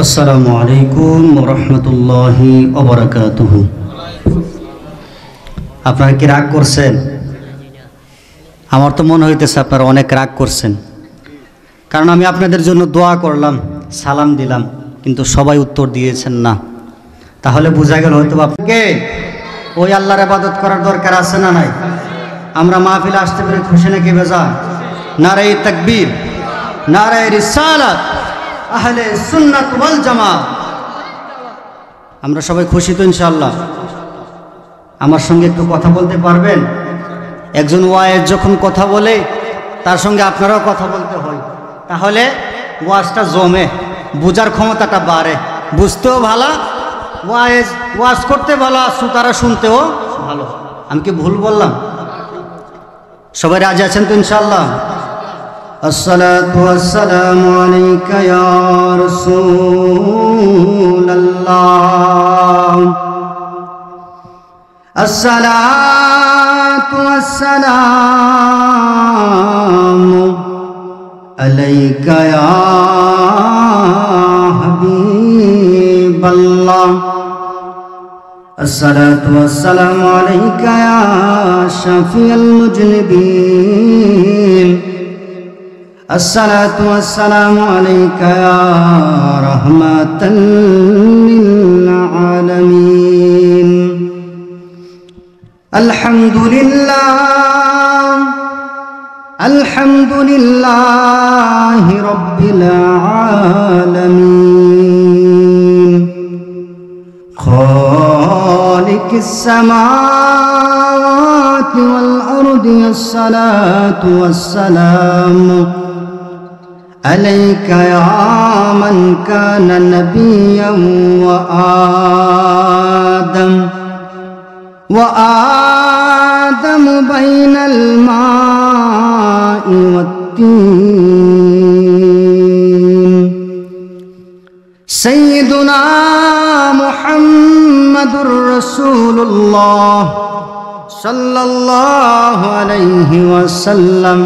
আসসালামু আলাইকুম ওয়া রাহমাতুল্লাহি ওয়া বারাকাতুহু। আপনারা কি রাগ করছেন? আমার তো মনে হইতেছে আপনারা অনেক রাগ করছেন, কারণ আমি আপনাদের জন্য দোয়া করলাম, সালাম দিলাম, কিন্তু সবাই উত্তর দিয়েছেন না। তাহলে বোঝা গেল হয়তো আপনাকে ওই আল্লাহর ইবাদত করার দরকার আছে না নাই? আমরা মাহফিলে আসতে পেরে খুশি নাকি বেজার? নারায়ে তাকবীর, নারায়ে রিসালাত, আহলে সুন্নাত ওয়াল জামাত। আমরা সবাই খুশি তো ইনশাআল্লাহ? আমার সঙ্গে একটু কথা বলতে পারবেন? একজন ওয়াইজ যখন কথা বলে তার সঙ্গে আপনারাও কথা বলতে হয়, তাহলে ওয়াজটা জমে, বোঝার ক্ষমতাটা বাড়ে, বুঝতেও ভালো, ওয়াজ করতে ভালো, শ্রোতারা শুনতেও ভালো। আমি কি ভুল বললাম? সবাই রাজি আছেন তো ইনশাআল্লাহ? আসসালাতু ওয়াসসালামু আলাইকা ইয়া রাসূলুল্লাহ, আসসালাতু ওয়াসসালামু আলাইকা ইয়া হাবিবাল্লাহ, আসসালাতু ওয়াসসালামু আলাইকা ইয়া শাফিয়াল মুজনিবিন, আসসালাতু ওয়াসসালামু আলাইকা ইয়া রাহমাতাল লিল আলামিন। আলহামদুলিল্লাহ, আলহামদুলিল্লাহি রাব্বিল আলামিন, খালিকিস সামাওয়াতি ওয়াল আরদি, আসসালাতু ওয়াসসালামু আলাইকা ইয়া মান কানা নাবিয়্যান ওয়া আদম বাইনাল মাই ওয়াত-তিন, সাইয়্যিদুনা মুহাম্মাদুর রাসূলুল্লাহ সাল্লাল্লাহু আলাইহি ওয়াসাল্লাম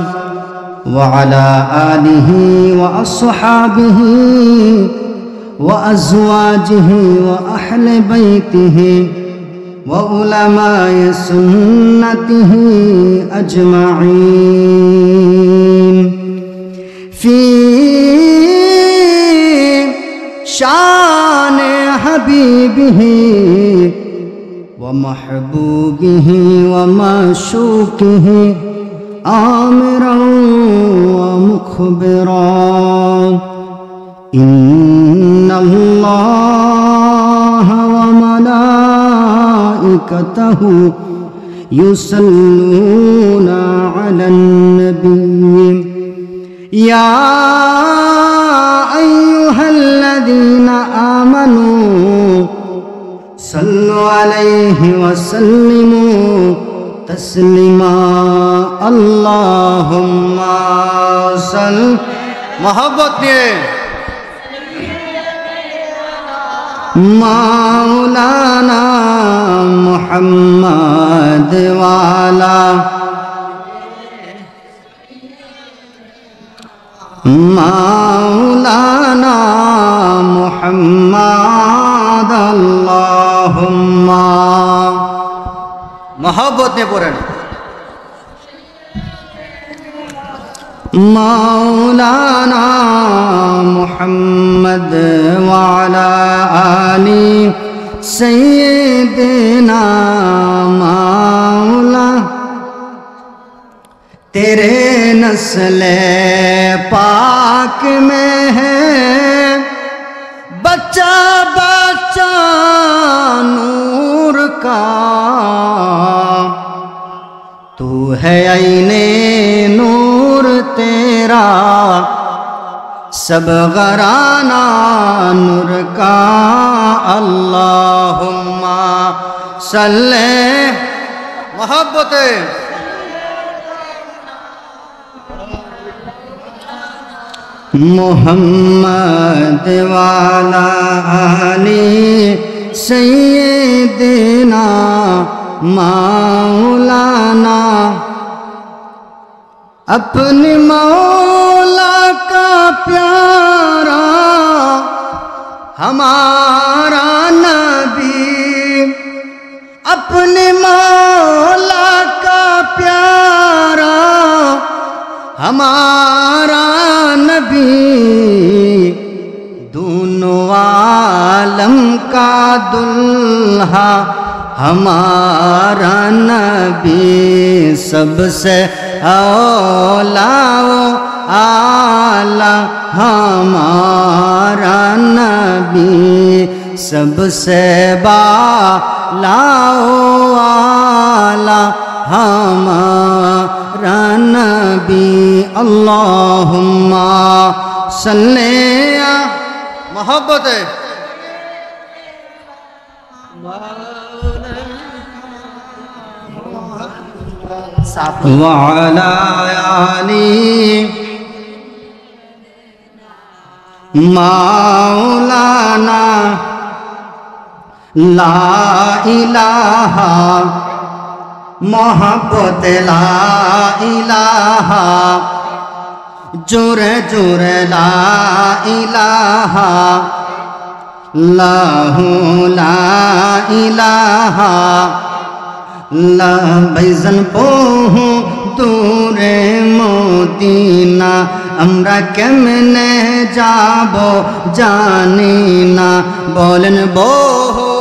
ওয়া আলা আলিহি ওয়া আসহাবিহি ওয়া আজওয়াজিহি ওয়া আহলি বাইতিহি ওয়া উলামায়ে সুন্নাতিহি আজমাঈন। ফি শানে হাবিবিহি ওয়া মাহবুবিহি ওয়া মাশুকিহি আমিরান ওয়া মুখবিরান, ইন্নাল্লাহা ওয়া মালাইকাতাহু ইউসাল্লুনা আলান নবী, ইয়া আইয়ুহাল্লাযীনা আমানু সাল্লু আলাইহি ওয়া সাল্লিমু তাসলিমা। আল্লাহুম্মা সাল্লি, মোহব্বত নিয়ে, মাওলানা মুহাম্মদ ওয়ালা মাওলানা মুহাম্মদ, আল্লাহুম্মা, মোহব্বত নিয়ে পড়েন, মাওলানা মুহাম্মদ ওয়ালা আলি সাইয়্যিদিনা মাওলা, तेरे नस्ले पाक में है बच्चा बच्चा नूर का, तू है आईने नूर तेरा सब घराना नूर का। अल्लाहुम्मा सल्ले, मोहब्बते मुहम्मद वाला आली सैयदना मौलाना, अपने मौला का प्यारा हमारा नबी अपने मौला का प्यारा, हमारा नबी दोनों आलम का दुल्हा, हमारा नबी सबसे औला आला, हमारा नबी सबसे बालाओ आला, हमारा नबी। अल्लाहुम्मा सल्ले मोहब्बत वाला आली मौलाना ला इलाहा मोहब्बत ला इलाहा जोरे जोरे ला इलाहा लाहू ला इलाहा ला बैजन पोहू दूरे मदीना আমরা কেমনে যাব জানি না বলেন বহু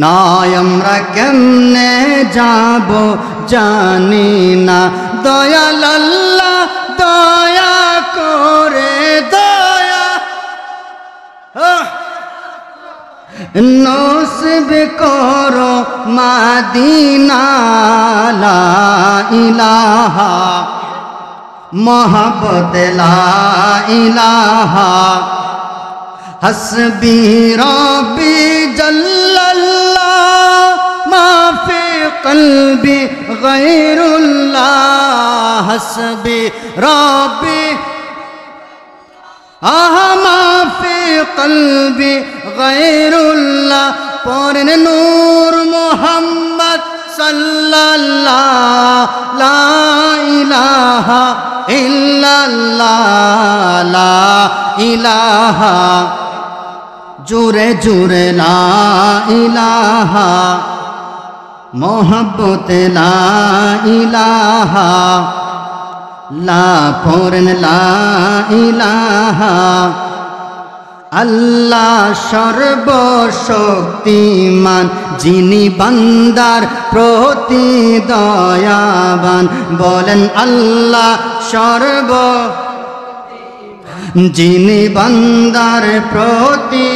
না আমরা কেমনে যাব জানি না দয়াল আল্লাহ দয়া করে দয়া নসিব করো মদিনা লা ইলাহা मोहब्बत ला इलाहा हस्बी रब्बी जल्लल्लाह मा फी क़ल्बी गैरुल्लाह हस्बी रब्बी मा फी क़ल्बी गैरुल्लाह पौरन नूर मोहम्मद सल्लल्लाह ला इलाहा इल्लल्लाह ला इलाहा जुरे जुरे ला इलाहा मोहब्बत ला इलाहा ला फौरन ला इलाहा अल्लाह सर्वशक्तिमान जिनी बंदार प्रति दयावान बोलें अल्लाह सर्व जिनी बंदार प्रति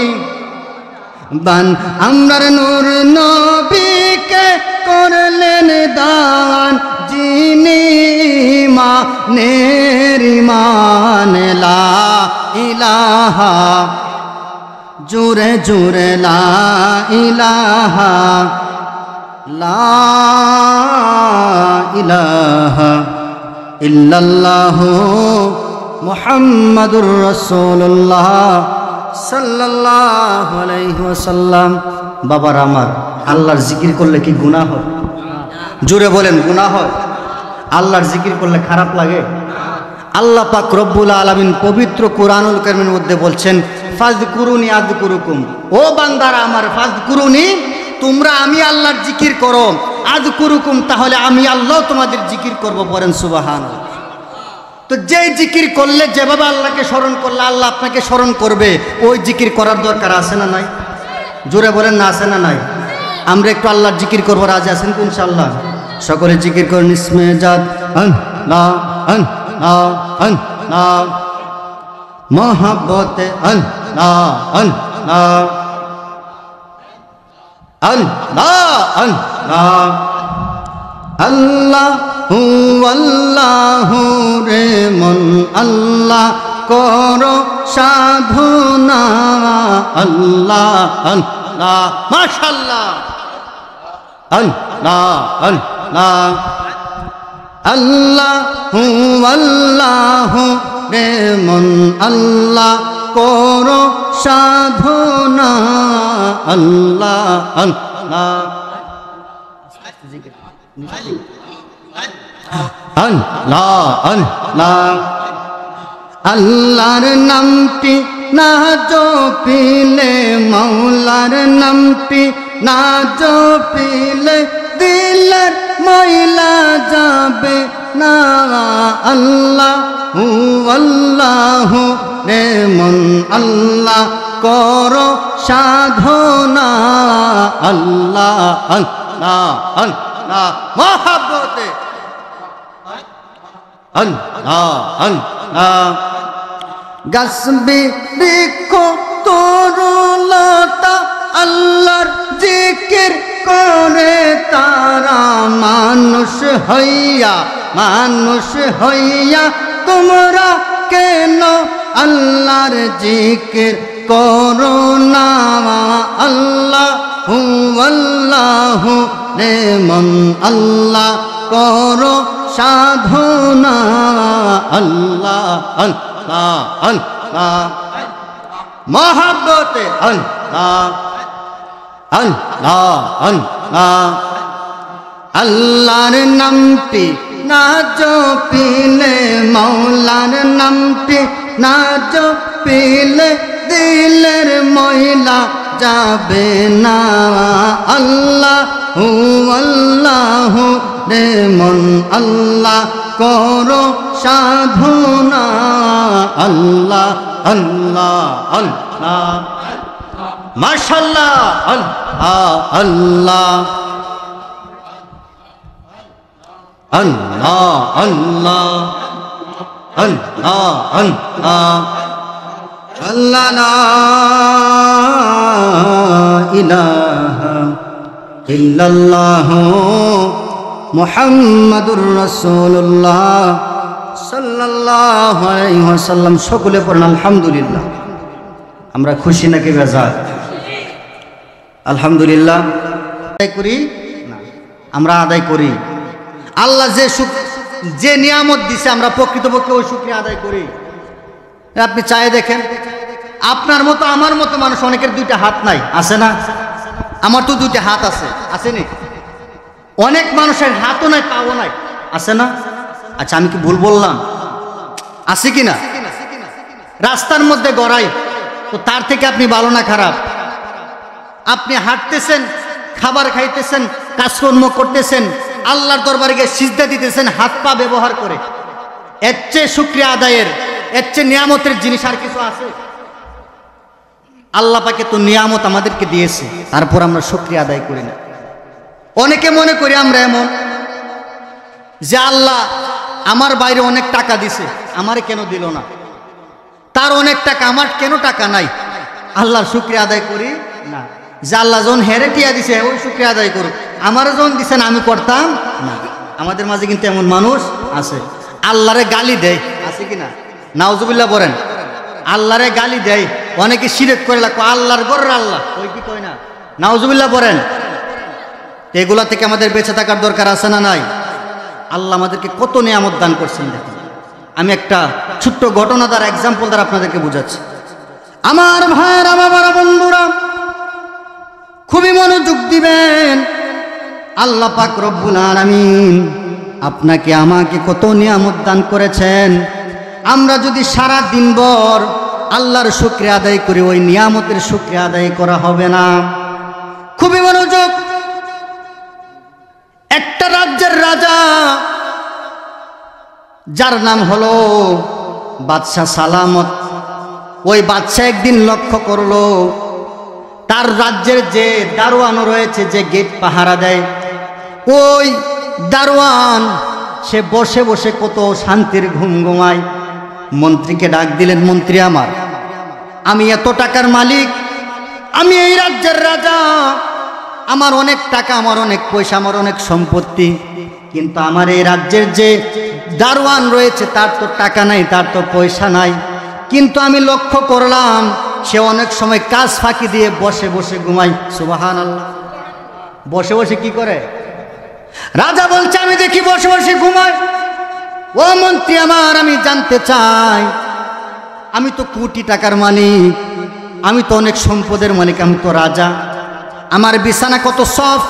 बान अमर नूर नबी के करलेन दान जिनी ईमान ला इलाहा जुरे जुरे ला इलाहा ला इलाहा इल्लल्लाहु मुहम्मदुर रसूलुल्लाह सल्लल्लाहु अलैहि वसल्लम। बाबार आमार आल्लाहर जिकिर करले कि गुनाह হয়? জোরে বলেন গুনাহ হয়? আল্লাহর জিকির করলে খারাপ লাগে? আল্লাহ পাক রব্বুল আলামিন পবিত্র কুরআনুল কারীমের মধ্যে বলছেন ফাযকুরুনি আযকুরুকুম, ও বান্দারা আমার ফাযকুরুনি, তোমরা আমি আল্লাহর জিকির করো, আযকুরুকুম তাহলে আমি আল্লাহ তোমাদের জিকির করব। পড়েন সুবহানাল্লাহ। তো যেই জিকির করলে যেভাবে আল্লাহকে স্মরণ করলে আল্লাহ আপনাকে স্মরণ করবে, ওই জিকির করার দরকার আছে না নাই? জোরে বলেন না আছে না নাই? আমরা একটু আল্লাহর জিকির করব, রাজি আছেন তো ইনশাআল্লাহ? সকলে জিকির করেন ইসমে জাত আল্লাহ আল্লাহ আল্লাহ মোহাব্বতে আল্লাহ আল্লাহ আল্লাহ আল্লাহ আল্লাহ হু আল্লাহ রে মন আল্লাহ করো সাধনা আল্লাহ আল্লাহ মাশাআল্লাহ আল্লাহ আল্লাহ আল্লাহ হু আল্লাহ রে মন আল্লাহ করো সাধনা আল্লাহ আল্লাহ আল্লাহ আল্লাহ আল্লাহর নামটি না জপিলে মৌলার নামটি না জপিলে দিলের ময়লা যাবে না আল্লাহ আল্লাহু রে মন আল্লাহ করো সাধনা আল্লাহ আল্লাহ আল্লাহ মহব্বতে আল্লাহ আল্লাহ গাছবি বৃক্ষ তরুলতা আল্লাহর জিকির করে তারা মানুষ হইয়া তোমরা কেন আল্লাহর জিকির করো না আল্লাহু আল্লাহু রে মন আল্লাহ করো সাধনা আল্লাহ আল্লাহ আল্লাহ মহব্বতে আল্লাহ আল্লাহ আল্লাহ আল্লাহর নামটি না জপিলে মৌলার নামটি না জপিলে দিলের ময়লা যাবে না আল্লাহু আল্লাহু রে মন আল্লাহ করো সাধনা আল্লাহ আল্লাহ আল্লাহ মাশাআল্লাহ আল্লাহ আল্লাহ আল্লাহ আল্লাহ আল্লাহ আল্লাহ আল্লাহ লা ইলাহা ইল্লাল্লাহ মুহাম্মাদুর রাসূলুল্লাহ সাল্লাল্লাহু আলাইহি ওয়াসাল্লাম। সকলে পড়েন আলহামদুলিল্লাহ। আমরা খুশি নাকি বেজার? আলহামদুলিল্লাহ আদায় করি না, আমরা আদায় করি। আল্লাহ যে নিয়ামত দিছে আমরা প্রকৃতপক্ষে ওই শুকরিয়া আদায় করি। আপনি চাই দেখেন, আপনার মতো আমার মতো মানুষ অনেকের দুইটা হাত নাই, আছে না? আমার তো দুইটা হাত আছে, আসেনি? অনেক মানুষের হাতও নাই, পাও নাই, আছে না? আচ্ছা, আমি কি ভুল বললাম? আছে কি না? রাস্তার মধ্যে গড়াই, তো তার থেকে আপনি ভালো না খারাপ? আপনি হাঁটতেছেন, খাবার খাইতেছেন, কাজকর্ম করতেছেন, আল্লাহর দরবারে গিয়ে সিজদা দিতেছেন হাত পা ব্যবহার করে। এর চেয়ে শুকরিয়া আদায়ের, এর চেয়ে নিয়ামতের জিনিস আর কিছু আছে? আল্লাহ পাকে তো নিয়ামত আমাদেরকে দিয়েছে, তারপর আমরা শুকরিয়া আদায় করি না। অনেকে মনে করি আমরা এমন যে আল্লাহ আমার বাইরে অনেক টাকা দিছে, আমারে কেন দিল না? তার অনেক টাকা, আমার কেন টাকা নাই? আল্লাহর শুকরিয়া আদায় করি না। যে আল্লাহ যখন হেরে টিয়া দিছে ওই শুকরিয়া আদায় করুক, আমারও যখন দিছেন আমি করতাম না। আমাদের মাঝে কিন্তু এমন মানুষ আছে, আল্লাহরে গালি দেয়, আছে কিনা? নাউজুবিল্লাহ বলেন। আল্লাহরে গালি দেয়, অনেকে শিরক করে লাগো আল্লাহর গর্র আল্লাহ, ওই কি কয় না? নাউজুবিল্লাহ বলেন। এগুলা থেকে আমাদের বেঁচে থাকার দরকার আছে না নাই? আল্লাহ আমাদেরকে কত নিয়ামত দান করছেন দেখেন। আমি একটা ছোট্ট ঘটনা দ্বারা, এক্সাম্পল দ্বারা আপনাদেরকে বুঝাচ্ছি। আমার ভাইয়ের, আমার বন্ধুরা, খুবই মনোযোগ দিবেন। আল্লাহ পাক রব্বুল আলামিন আপনাকে আমাকে কত নিয়ামত দান করেছেন। আমরা যদি সারা দিনভর আল্লাহর শুকরিয়া আদায় করি, ওই নিয়ামতের শুকরিয়া আদায় করা হবে না। খুবই মনোযোগ। একটা রাজ্যের রাজা, যার নাম হলো বাদশাহ সালামত, ওই বাদশাহ একদিন লক্ষ্য করলো তার রাজ্যের যে দারোয়ান রয়েছে, যে গেট পাহারা দেয়, ওই দারোয়ান সে বসে বসে কত শান্তির ঘুম ঘুমায়। মন্ত্রীকে ডাক দিলেন, মন্ত্রী আমার, আমি এত টাকার মালিক, আমি এই রাজ্যের রাজা, আমার অনেক টাকা, আমার অনেক পয়সা, আমার অনেক সম্পত্তি, কিন্তু আমার এই রাজ্যের যে দারোয়ান রয়েছে তার তো টাকা নাই, তার তো পয়সা নাই। কিন্তু আমি লক্ষ্য করলাম সে অনেক সময় কাজ ফাঁকি দিয়ে বসে বসে ঘুমায়। সুবহানাল্লাহ। বসে বসে কি করে? রাজা বলছে, আমি দেখি বসে বসে ঘুমায়। ও মন্ত্রী আমার, আমি জানতে চাই, আমি তো কোটি টাকার মালিক, আমি তো অনেক সম্পদের মালিক, আমি তো রাজা, আমার বিছানা কত সফট,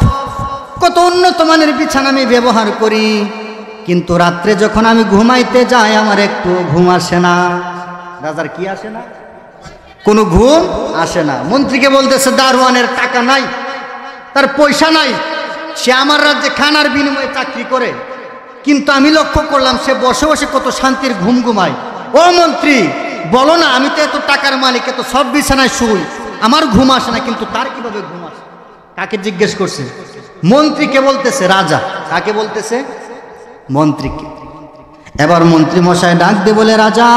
কত উন্নত মানের বিছানা আমি ব্যবহার করি, কিন্তু রাত্রে যখন আমি ঘুমাইতে যাই আমার একটু ঘুম আসে না। রাজার কি আসে না? কোনো ঘুম আসে না। মন্ত্রীকে বলতেছে দারোয়ানের টাকা নাই, তার পয়সা নাই, সে আমার রাজ্যে খানার বিনিময়ে চাকরি করে, কিন্তু আমি লক্ষ্য করলাম সে বসে বসে কত শান্তির ঘুম ঘুমায়। ও মন্ত্রী বলো না, আমি তো এত টাকার মালিক, এত সব বিছানায় শুই, আমার ঘুম আসে না, কিন্তু তার কিভাবে ঘুম আসে? কাকে জিজ্ঞেস করছে? মন্ত্রীকে বলতেছে রাজা। কাকে বলতেছে? মন্ত্রীকে। এবার মন্ত্রী মশাই ডাক দিয়ে বলে, রাজা,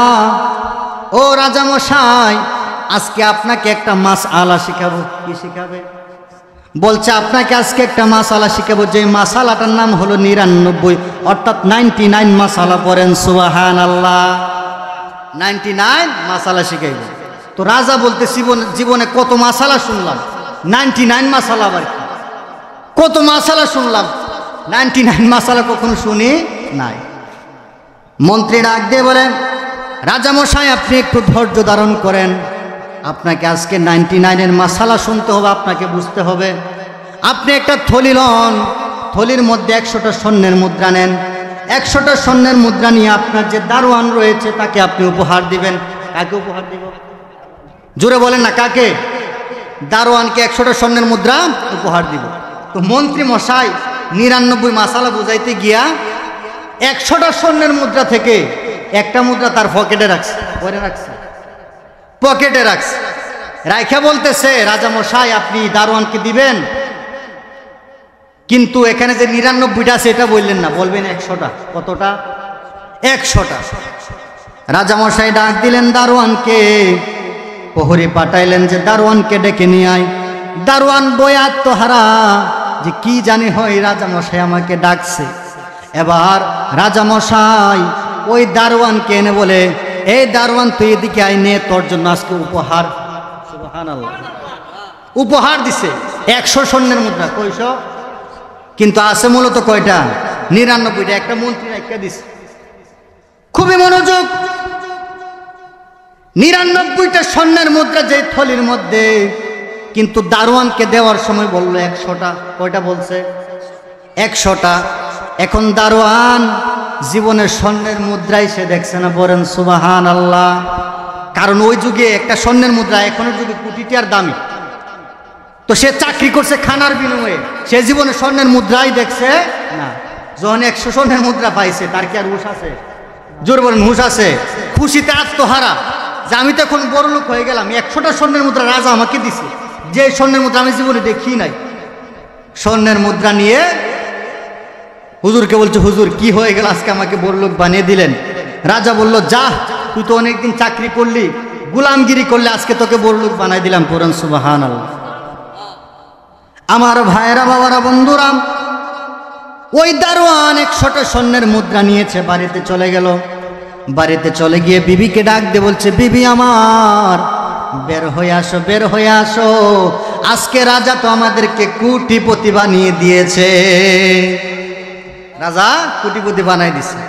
ও রাজা মশাই, আজকে আপনাকে একটা মাসআলা শিখাবো। কি শিখাবে? বলছে আপনাকে আজকে একটা মাসালা শিখাবো, যে মাসালাটার নাম হলো 99, অর্থাৎ 99 মাসালা। পড়েন সুবহানাল্লাহ। 99 মাসালা শিখাইব। তো রাজা বলতে জীবনে কত মাসালা শুনলাম, 99 মাসালা আবার কি? কত মাসালা শুনলাম, 99 মাসালা কখনো শুনি নাই। মন্ত্রী ডাক দিয়ে বলেন, রাজা মশাই আপনি একটু ধৈর্য ধারণ করেন, আপনাকে আজকে 99-এর মাসালা শুনতে হবে, আপনাকে বুঝতে হবে। আপনি একটা থলি লন, থলির মধ্যে 100টা স্বর্ণের মুদ্রা নেন। 100টা স্বর্ণের মুদ্রা নিয়ে আপনার যে দারোয়ান রয়েছে তাকে আপনি উপহার দিবেন। কাকে উপহার দিব? জোরে বলেন না, কাকে? দারোয়ানকে 100টা স্বর্ণের মুদ্রা উপহার দিব। তো মন্ত্রী মশাই 99 মাসালা বুঝাইতে গিয়া 100টা স্বর্ণের মুদ্রা থেকে একটা মুদ্রা তার পকেটে রাখছে। পরে রাখছে, পকেটে রাখছে। রাইখা বলতেছে, রাজা মশাই আপনি দারোয়ানকে দিবেন, কিন্তু এখানে যে 99টা আছে এটা বললেন না, বলবেন 100টা। কতটা? 100টা। রাজা মশাই ডাক দিলেন দারোয়ানকে, প্রহরী পাঠাইলেন যে দারোয়ানকে ডেকে নিয়ে আয়। দারোয়ান বয়ে আত্মহারা যে কি জানি হয়, রাজা মশাই আমাকে ডাকছে। এবার রাজা মশাই ওই দারোয়ানকে এনে বলে, এই দারোয়ান তুই এদিকে আয়, নে তোর জন্য আজকে উপহার। সুবহানাল্লাহ। উপহার দিছে 100 স্বর্ণের মুদ্রা। কয়শো? কিন্তু আছে মূলত কয়টা? 99টা। একটা মন্ত্রী রাখা দিছে। খুবই মনোযোগ। 99টা স্বর্ণের মুদ্রা যে থলির মধ্যে, কিন্তু দারোয়ানকে দেওয়ার সময় বলল 100টা। কয়টা বলছে? 100টা। এখন দারোয়ান জীবনের স্বর্ণের মুদ্রাই সে দেখছে না। বলেন সুবহানাল্লাহ। কারণ ওই যুগে একটা স্বর্ণের মুদ্রা এখনের যুগে কোটি টাকার দামি। তো সে চাকরি করছে খানার বিনিময়ে, সে জীবনে স্বর্ণের মুদ্রাই দেখছে না। যখন 100 স্বর্ণের মুদ্রা পাইছে, তার কি আর হুঁশ আছে? জোর বলেন, হুঁশ আছে? খুশিতে আত্মহারা যে আমি তো এখন বড় লোক হয়ে গেলাম, 100টা স্বর্ণের মুদ্রা রাজা আমাকে দিছে, যে স্বর্ণের মুদ্রা আমি জীবনে দেখি নাই। স্বর্ণের মুদ্রা নিয়ে হুজুরকে বলছে, হুজুর কি হয়ে গেল, আজকে আমাকে বড় লোক বানিয়ে দিলেন। রাজা বলল, যা, তুই তো অনেকদিন চাকরি করলি, গোলামগিরি করলে, আজকে তোকে বড় লোক বানাই দিলাম। পড়েন সুবহানাল্লাহ। আমার ভাইয়েরা, বাবারা, বন্ধুরা, ওই দারোয়ান 100টা স্বর্ণের মুদ্রা নিয়েছে, বাড়িতে চলে গেল। বাড়িতে চলে গিয়ে বিবিকে ডাক দিয়ে বলছে, বিবি আমার, বের হয়ে আসো, বের হয়ে আসো, আজকে রাজা তো আমাদেরকে কোটিপতি বানিয়ে দিয়েছে। রাজা কোটিপতি বানাই দিছে।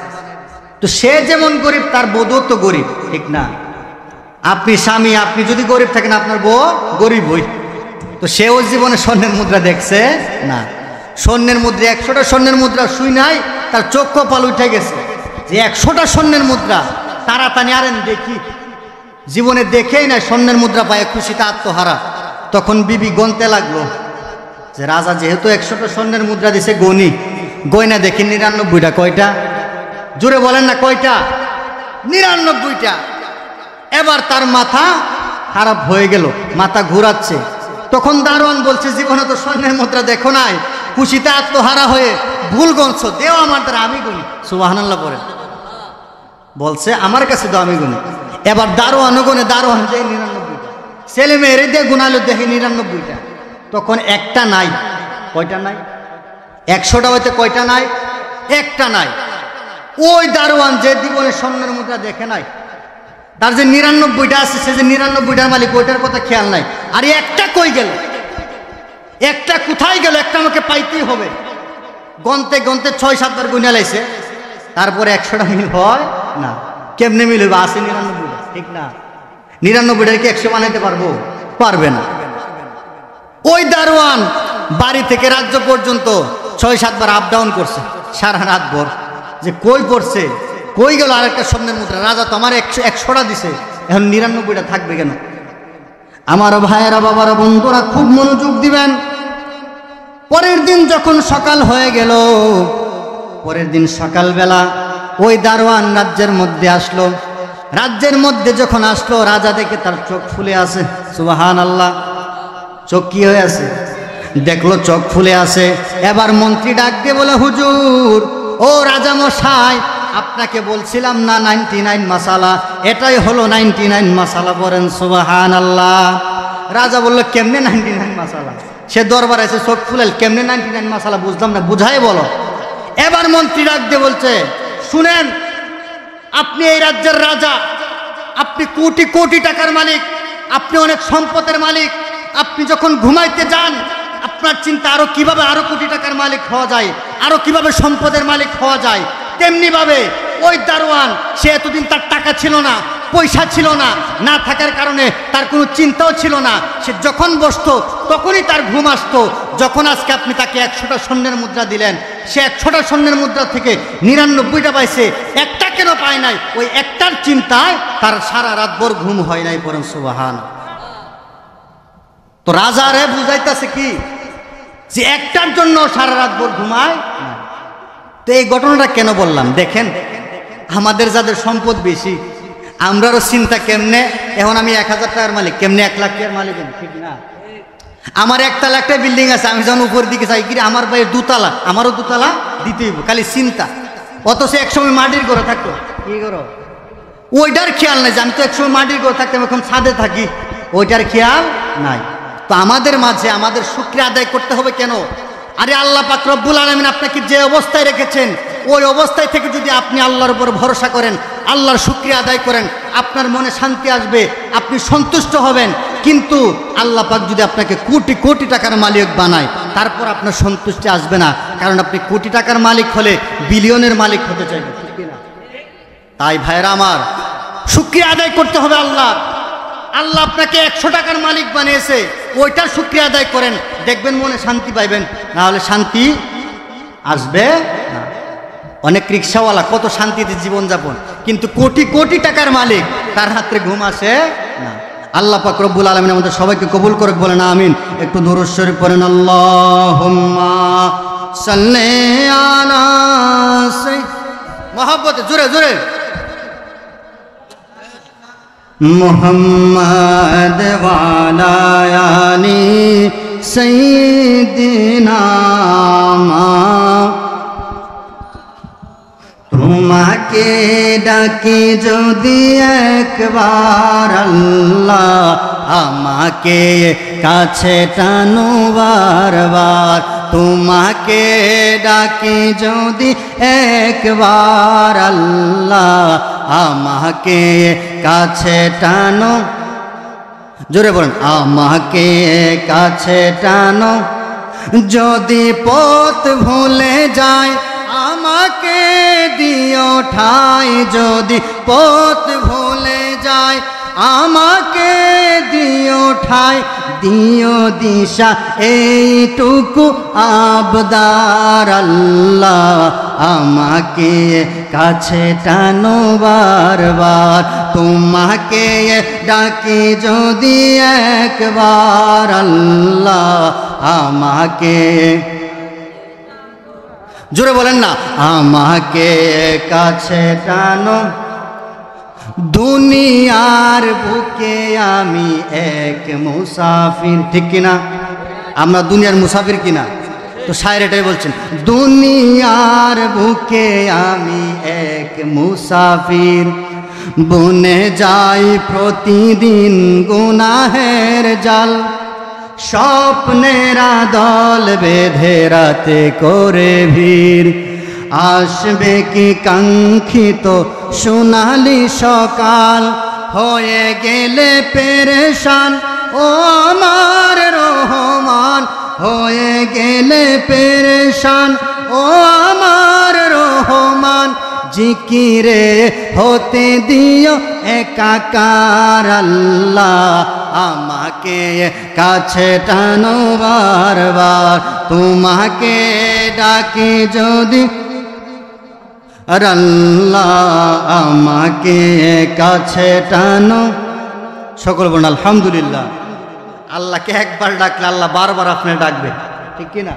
তো সে যেমন গরিব, তার বধূ তো গরিব, ঠিক না? আপনি স্বামী, আপনি যদি গরিব থাকেন, আপনার বউ গরিব হই। তো সেও জীবনে স্বর্ণের মুদ্রা দেখছে না। স্বর্ণের মুদ্রা, 100টা স্বর্ণের মুদ্রা শুই নাই, তার চোখ কপাল উঠে গেছে যে 100টা স্বর্ণের মুদ্রা, তাড়াতাড়ি আরেন দেখি। জীবনে দেখেই না স্বর্ণের মুদ্রা পায়, খুশিতে আত্মহারা। তখন বিবি গনতে লাগলো যে রাজা যেহেতু 100টা স্বর্ণের মুদ্রা দিছে, গনি। গয়না দেখি 99টা। কয়টা? জোরে বলেন না, কয়টা? 99টা। এবার তার মাথা খারাপ হয়ে গেল, মাথা ঘুরাচ্ছে। তখন দারোয়ান বলছে, জীবনে তো স্বর্ণের মুদ্রা দেখো নাই, খুশিতে আত্মহারা হয়ে ভুল গণছ, দেও আমার দ্বারা, আমি গুনি। সুবহানাল্লাহ পড়েন। বলছে আমার কাছে দাও, আমি গুনি। এবার দারোয়ান গনে, দারোয়ান দেয় 99টা। ছেলে মেয়েরে দিয়ে গুনালো, দেখে 99টা। তখন একটা নাই। কয়টা নাই? 100টা হইতে কয়টা নাই? একটা নাই। ওই দারোয়ান যে জীবনে স্বর্ণের মুদ্রা দেখে নাই, তার যে 99টা আছে, সে যে 99টার মালিক, ওইটার কথা খেয়াল নাই। আর একটা কই গেল? একটা কোথায় গেল? একটা আমাকে পাইতেই হবে। গনতে গনতে 6-7 বার গুনে লাইছে, তারপরে 100টা মিল হয় না। কেমনে মিল হইবে? আছে 99টা, ঠিক না? 99টার কি 100 বানাইতে পারবো? পারবে না। ওই দারোয়ান বাড়ি থেকে রাজ্য পর্যন্ত 6-7 বার আপ ডাউন করছে, সারা রাত ভর, যে কই পড়ছে, কই গেল আরেকটা স্বর্ণের মুদ্রা। রাজা তো আমার 100টা দিছে, এখন 99টা থাকবে কেন? আমার ভাইয়েরা, বাবারা, বন্ধুরা খুব মনোযোগ দিবেন। পরের দিন যখন সকাল হয়ে গেল, পরের দিন সকালবেলা ওই দারোয়ান রাজ্যের মধ্যে আসলো। রাজ্যের মধ্যে যখন আসলো, রাজা দেখে তার চোখ ফুলে আছে। সুবহানাল্লাহ, চোখ কি হয়ে আছে? দেখলো চোখ ফুলে আছে। এবার মন্ত্রী ডাক দিয়ে বলে, হুজুর, ও রাজা মশাই, আপনাকে বলছিলাম না 99 মাসালা, এটাই হলো 99 মাসালা। বলেন সুবহানাল্লাহ। রাজা বলল, কেমনে 99 মাসালা? সে দরবার এসে চোখ ফুলেল, কেমনে 99 মাসালা বুঝলাম না, বুঝাই বলো। এবার মন্ত্রী ডাক দিয়ে বলছে, শুনেন, আপনি এই রাজ্যের রাজা, আপনি কোটি কোটি টাকার মালিক, আপনি অনেক সম্পদের মালিক। আপনি যখন ঘুমাইতে যান, আপনার চিন্তা আরো কিভাবে আরো কোটি টাকার মালিক হওয়া যায়, আরো কিভাবে সম্পদের মালিক হওয়া যায়। তেমনি ভাবে ওই দারোয়ান, সে এতদিন তার টাকা ছিল না, পয়সা ছিল না, না থাকার কারণে তার কোনো চিন্তাও ছিল না। সে যখন বসতো তখনই তার ঘুম আসতো। যখন আজকে আপনি তাকে 100টা স্বর্ণের মুদ্রা দিলেন, সে 100টা স্বর্ণের মুদ্রা থেকে 99টা পাইছে, একটা কেন পায় নাই? ওই একটার চিন্তায় তার সারা রাত ভর ঘুম হয় নাই। পড়েন সুবহান। তো রাজা রে বুঝাইতেছে কি, যে একটার জন্য সারা রাত ভর ঘুমায়। তো এই ঘটনাটা কেন বললাম দেখেন, আমাদের যাদের সম্পদ বেশি, আমরারও চিন্তা কেমনে, এখন আমি 1000 টাকার মালিক, কেমনে 1 লাখ টাকার মালিক, ঠিক না? আমার 1 তলা একটা বিল্ডিং আছে, আমি যখন উপর দিকে চাই কি আমার ভাই 2 তলা, আমারও 2 তলা দিতে হইব, খালি চিন্তা। অথচ একসময় মাটির ঘরে থাকতো, কি করো ওইটার খেয়াল নাই যে আমি তো একসময় মাটির ঘরে থাকতাম, এখন ছাদে থাকি, ওইটার খেয়াল নাই। তো আমাদের মাঝে আমাদের শুকরিয়া আদায় করতে হবে কেন? আরে আল্লাহ পাক রব্বুল আলামিন আপনাকে যে অবস্থায় রেখেছেন, ওই অবস্থায় থেকে যদি আপনি আল্লাহর উপর ভরসা করেন, আল্লাহর শুকরিয়া আদায় করেন, আপনার মনে শান্তি আসবে, আপনি সন্তুষ্ট হবেন। কিন্তু আল্লাহ পাক যদি আপনাকে কোটি কোটি টাকার মালিক বানায়, তারপর আপনার সন্তুষ্টি আসবে না, কারণ আপনি কোটি টাকার মালিক হলে বিলিয়নের মালিক হতে চাইবেন, ঠিক না? তাই ভাইরা আমার, শুকরিয়া আদায় করতে হবে আল্লাহ। আল্লাহ আপনাকে 100 টাকার মালিক বানিয়েছে, ওইটার শুকরিয়া আদায় করেন, দেখবেন মনে শান্তি পাইবেন, না হলে শান্তি আসবে না। অনেক রিক্সাওয়ালা কত শান্তিতে জীবনযাপন, কিন্তু কোটি কোটি টাকার মালিক, তার রাত্রে ঘুম আসে না। আল্লাহ পাক রব্বুল আলামিন আমাদের সবাইকে কবুল করুক, বলেন আমিন। একটু দুরূদ শরীফ পড়েন, আল্লাহুম্মা সাল্লি আলা মহব্বতে, জোরে জোরে, মুহাম্মদ ওয়ালা আলি সাইয়্যিদিনা। তোমাকে ডাকি যদি একবার আল্লাহ, আমাকে কাছে টানো বারবার। তোমাকে ডাকি যদি একবার আল্লাহ, আমাকে কাছে টানো, জোরে বলেন, আমাকে কাছে টানো। যদি পথ ভুলে যায় আমাকে দিও ঠাই, যদি পথ ভুলে যায় আমাকে দিও ঠাই, দিও দিশা এইটুকু আবদার আল্লাহ, আমাকে কাছে টানো বারবার। তোমাকে ডাকি যদি একবার আল্লাহ, আমাকে, জোরে বলেন না, আমাকে কাছে টানো। দুনিয়ার বুকে আমি এক মুসাফির, ঠিক কিনা? আমরা দুনিয়ার মুসাফির কিনা? তো শায়ের এটাই বলছেন, দুনিয়ার বুকে আমি এক মুসাফির, বনে যাই প্রতিদিন গুনাহের জাল, স্বপ্নেরা দল বেঁধে রাতে করে ভিড়, আসবে কি কাঙ্ক্ষিত সোনালি সকাল, হয়ে গেলে পেরেশান ও আমার রহমান, হয়ে গেলে পেরেশান ও আমার রহমান, জিকিরে হতে দিও একাকার আল্লাহ, আমাকে কাছে টানো বারবার। তোমাকে ডাকি যদি আল্লাহ, আমাকে কাছে টানো। সকল বলুন আলহামদুলিল্লাহ। আল্লাহকে একবার ডাকলে আল্লাহ বারবার আপনি ডাকবে, ঠিক কি না?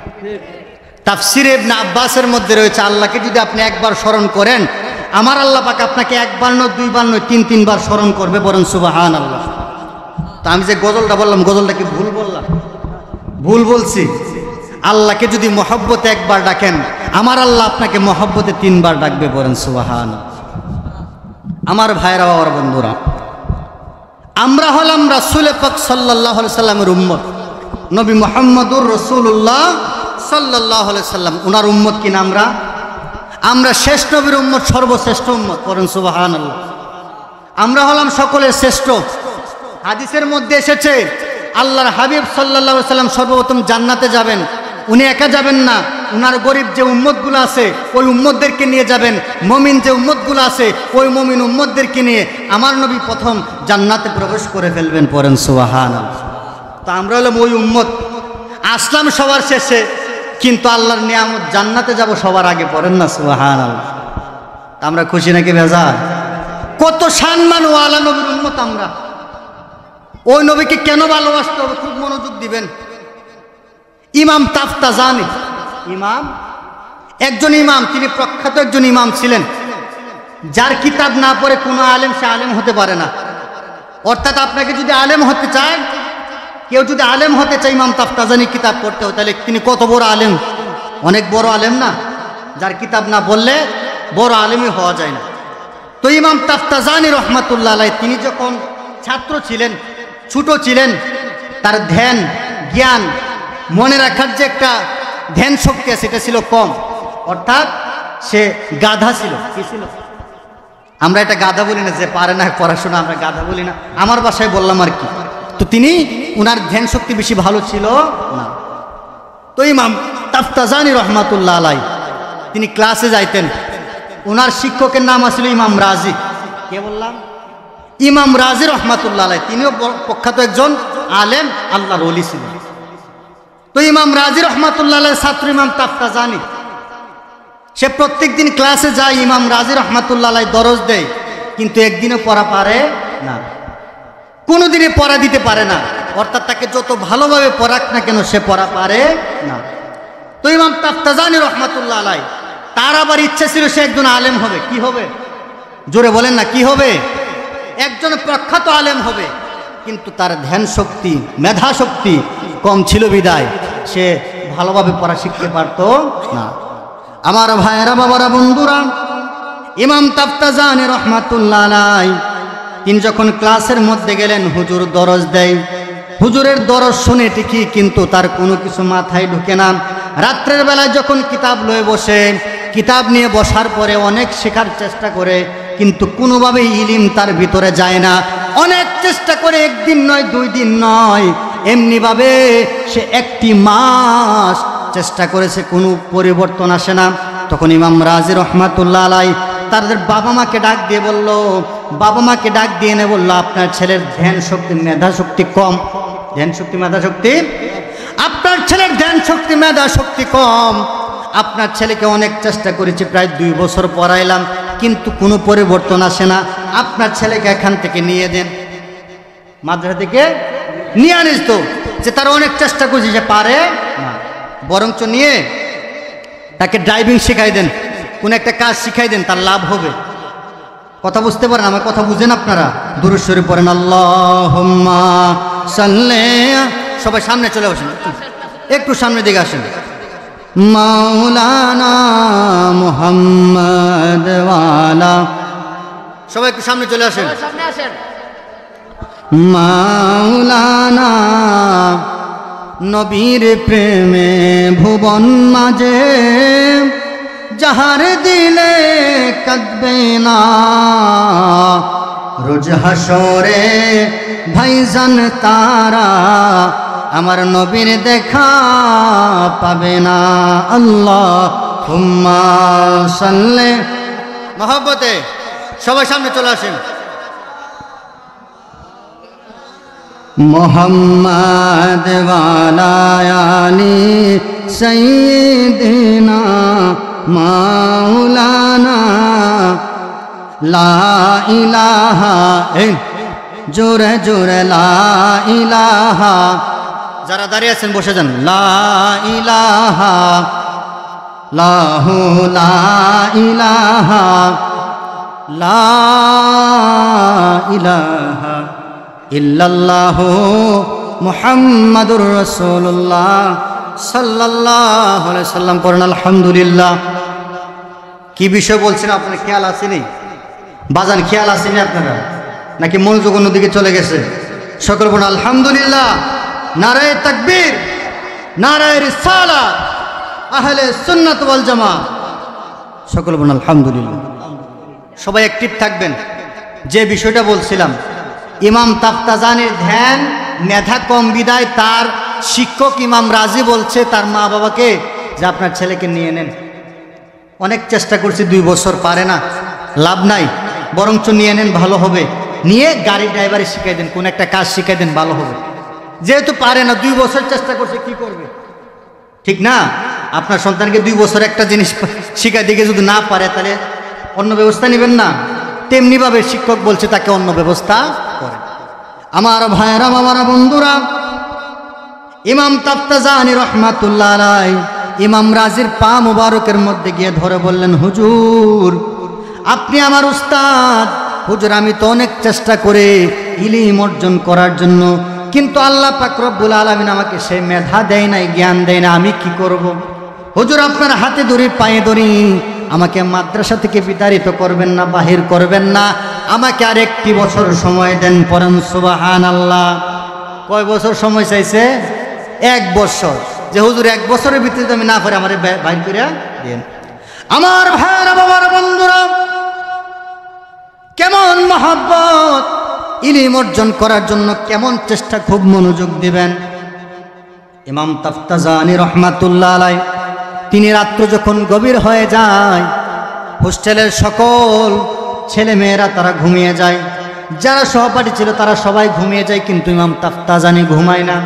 তাফসিরে ইবনে আব্বাসের মধ্যে রয়েছে, আল্লাহকে যদি আপনি একবার স্মরণ করেন, আমার আল্লাহ পাক আপনাকে একবার নয়, দুইবার নয়, তিনবার স্মরণ করবে। বলেন সুবহানাল্লাহ। তা আমি যে গজলটা বললাম, গজলটা কি ভুল বললাম? ভুল বলছি? আল্লাহকে যদি মহব্বতে একবার ডাকেন, আমার আল্লাহ আপনাকে মহব্বতে 3 বার ডাকবে। বলেন সুবহানাল্লাহ। আমার ভাইরা, বাবার বন্ধুরা, আমরা হলাম রাসূল পাক সাল্লাল্লাহু আলাইহি সাল্লামের উম্মত। নবী মুহাম্মদুর রাসূলুল্লাহ সাল্লাল্লাহু আলাইহি সাল্লাম, ওনার উম্মত কিনা আমরা শেষ নবীর উম্মত, সর্বশ্রেষ্ঠ উম্মত। বলেন সুবহানাল্লাহ। আমরা হলাম সকলের শ্রেষ্ঠ। হাদিসের মধ্যে এসেছে, আল্লাহর হাবিব সাল্লাল্লাহু আলাইহি সাল্লাম সর্বপ্রথম জান্নাতে যাবেন। উনি একা যাবেন না, উনার গরিব যে উম্মতগুলো আছে ওই উম্মতদেরকে নিয়ে যাবেন। মুমিন যে উম্মতগুলো আছে ওই মুমিন উম্মতদেরকে নিয়ে আমার নবী প্রথম জান্নাতে প্রবেশ করে ফেলবেন। পড়েন সুবহানাল্লাহ। তো আমরা হলাম ওই উম্মত, আসলাম সবার শেষে, কিন্তু আল্লাহর নিয়ামত জান্নাতে যাব সবার আগে। পড়েন না সুবহানাল্লাহ। তা আমরা খুশি নাকি বেজার? কত সম্মান ওয়ালা নবীর উম্মত আমরা। ওই নবীকে কেন ভালোবাসতে হবে? খুব মনোযোগ দিবেন। ইমাম তাফতাজানি, একজন ইমাম, তিনি প্রখ্যাত একজন ইমাম ছিলেন, যার কিতাব না পড়ে কোনো আলেম সে আলেম হতে পারে না। অর্থাৎ আপনাকে যদি আলেম হতে চায়, কেউ যদি আলেম হতে চায়, ইমাম তাফতাজানি কিতাব পড়তে হয়। তাহলে তিনি কত বড় আলেম, অনেক বড় আলেম না? যার কিতাব না পড়লে বড় আলেমই হওয়া যায় না। তো ইমাম তাফতাজানি রহমাতুল্লাহ আলাইহি, তিনি যখন ছাত্র ছিলেন, ছোট ছিলেন, তার ধ্যান, জ্ঞান, মনে রাখার যে একটা ধ্যান শক্তি আছে সেটা ছিল কম। অর্থাৎ সে গাধা ছিল। কি ছিল? আমরা এটা গাধা বলি না, যে পারে না পড়াশোনা, আমরা গাধা বলি না, আমার ভাষায় বললাম আর কি। তো তিনি, উনার ধ্যান শক্তি বেশি ভালো ছিল না। তো ইমাম তাফতাজানি রহমাতুল্লাহ আলাইহি, তিনি ক্লাসে যাইতেন। ওনার শিক্ষকের নাম আছিল ইমাম রাজি। কে বললাম? ইমাম রাজি রহমাতুল্লাহ আলাইহি। তিনিও প্রখ্যাত একজন আলেম, আল্লাহর ওলি ছিলেন। তো ইমাম রাজি রহমাতুল্লাহ আলাইহির ছাত্র ইমাম তাফতাজানি, সে প্রত্যেক দিন ক্লাসে যায়, ইমাম রাজি রহমাতুল্লাহ আলাইহি দরজ দেয়, কিন্তু একদিনও পড়া পারে না, কোনোদিনই পড়া দিতে পারে না। অর্থাৎ তাকে যত ভালোভাবে পড়াক না কেন সে পড়া পারে না। তো ইমাম তাফতাজানি রহমাতুল্লাহ আলাইহি, তার আবার ইচ্ছা ছিল সে একজন আলেম হবে। কি হবে? জোরে বলেন না, কি হবে? একজন প্রখ্যাত আলেম হবে। কিন্তু তার ধ্যান শক্তি, মেধা শক্তি কম ছিল বিদায় সে ভালোভাবে পড়া শিখতে পারত না। আমার ভাইয়েরা, বাবারা, বন্ধুরা, ইমাম তাফতাজানি রহমাতুল্লাহ আলাইহি তিনি যখন ক্লাসের মধ্যে গেলেন, হুজুর দরজ দেয়, হুজুরের দরজ শুনে ঠিকই, কিন্তু তার কোনো কিছু মাথায় ঢুকে না। রাত্রের বেলায় যখন কিতাব লয়ে বসে, কিতাব নিয়ে বসার পরে অনেক শেখার চেষ্টা করে, কিন্তু কোনোভাবেই ইলিম তার ভিতরে যায় না। অনেক চেষ্টা করে, একদিন নয়, 2 দিন নয়, এমনিভাবে সে 1 মাস চেষ্টা করেছে, কোনো পরিবর্তন আসে না। তখন ইমাম রাজি রহমাতুল্লাহ আলাইহি তাদের বাবা মাকে ডাক দিয়ে বলল, বাবা মাকে ডাক দিয়ে এনে বলল, আপনার ছেলের ধ্যান শক্তি, মেধা শক্তি কম। ধ্যান শক্তি, মেধা শক্তি, আপনার ছেলের ধ্যান শক্তি, মেধা শক্তি কম। আপনার ছেলেকে অনেক চেষ্টা করেছি, প্রায় 2 বছর পড়াইলাম, কিন্তু কোনো পরিবর্তন আসে না। আপনার ছেলেকে এখান থেকে নিয়ে দেন, মাদ্রাসা থেকে নিয়ে আনিস। তো যে তার অনেক চেষ্টা করছি, সে পারে না, বরঞ্চ নিয়ে তাকে ড্রাইভিং শেখাই দেন, কোন একটা কাজ শিখাই দেন, তার লাভ হবে। কথা বুঝতে পারেন? আমার কথা বুঝেন আপনারা? দুরূদ শরীফ পড়েন, আল্লাহুম্মা সাল্লি। সবাই সামনে চলে আসেন, একটু সামনের দিকে আসেন। মাওলানা মুহাম্মদ ওয়ালা, সবাই একটু সামনে চলে আসেন। মাওলানা নবীর প্রেমে ভুবন মাঝে, যাহার দিলে কাঁদবে না, রোজ হাসরে ভাইজান তারা আমার নবীর দেখা পাবে না। আল্লাহুম্মা সাল্লি। মহব্বতে সবাই সামনে চলে আসেন। মুহাম্মদ ওয়ালা আলি সাইয়্যিদিনা মাওলানা লা ইলাহা জোরে জোরে লা ইলাহা, যারা দাঁড়িয়ে আছেন বসে যান, লা ইলাহা লাহু লা ইলাহা লা ইলাহা ইল্লাল্লাহু মুহাম্মাদুর রাসূলুল্লাহ সাল্লাল্লাহু আলাইহি সাল্লাম। পড়েন আলহামদুলিল্লাহ। কি বিষয় বলছেন আপনার খেয়াল আসেনি? বাজান খেয়াল আসেনি আপনারা, নাকি মনোযোগ অন্যদিকে চলে গেছে? সকল বলুন আলহামদুলিল্লাহ। নারায়ে তাকবীর, নারায়ে রিসালাত, আহলে সুন্নাত ওয়াল জামাত। সকল বলুন আলহামদুলিল্লাহ। সবাই অ্যাক্টিভ থাকবেন। যে বিষয়টা বলছিলাম, ইমাম তাফতাজানির ধ্যান মেধা কম বিদায় তার শিক্ষক ইমাম রাজি বলছে তার মা বাবাকে যে আপনার ছেলেকে নিয়ে নেন। অনেক চেষ্টা করছি, 2 বছর পারে না, লাভ নাই, বরঞ্চ নিয়ে নেন, ভালো হবে। নিয়ে গাড়ি ড্রাইভারি শিখাই দেন, কোন একটা কাজ শিখাই দেন, ভালো হবে। যেহেতু পারে না, 2 বছর চেষ্টা করছে, কি করবে? ঠিক না? আপনার সন্তানকে 2 বছর একটা জিনিস শিখাই দিকে যদি না পারে, তাহলে অন্য ব্যবস্থা নেবেন না? তেমনিভাবে শিক্ষক বলছে তাকে অন্য ব্যবস্থা করে। আমার ভাইয়েরা, আমার বন্ধুরা, ইমাম তাফতাজানি রহমাতুল্লাহ আলাইহি ইমাম রাজির পা মুবারকের মধ্যে গিয়ে ধরে বললেন, হুজুর আপনি আমার উস্তাদ। হুজুর আমি তো অনেক চেষ্টা করে ইলম অর্জন করার জন্য, কিন্তু আল্লাহ পাক রব্বুল আলামিন আমাকে সেই মেধা দেয় নাই, জ্ঞান দেয় না, আমি কি করব? হুজুর আপনার হাতে ধরি, পায়ে ধরি, আমাকে মাদ্রাসা থেকে বিতাড়িত করবেন না, বাহির করবেন না, আমাকে আর 1টি বছর সময় দেন। পড়েন সুবহানাল্লাহ। কয় বছর সময় চাইছে? 1 বছর। যে হুজুর 1 বছরের ভিতরে আমি না পারি, আমার বাইর করে দেন। আমার ভাইরা, বাবার বন্ধুরা, কেমন মহব্বত! ইলম অর্জন করার জন্য কেমন চেষ্টা, খুব মনোযোগ দিবেন। ইমাম তাফতাজানি রহমাতুল্লাহ আলাইহি তিনি রাত্র যখন গভীর হয়ে যায়, হোস্টেলের সকল ছেলে মেয়েরা তারা ঘুমিয়ে যায়, যারা সহপাঠী ছিল তারা সবাই ঘুমিয়ে যায়, কিন্তু ইমাম তাফতাজানি ঘুমায় না।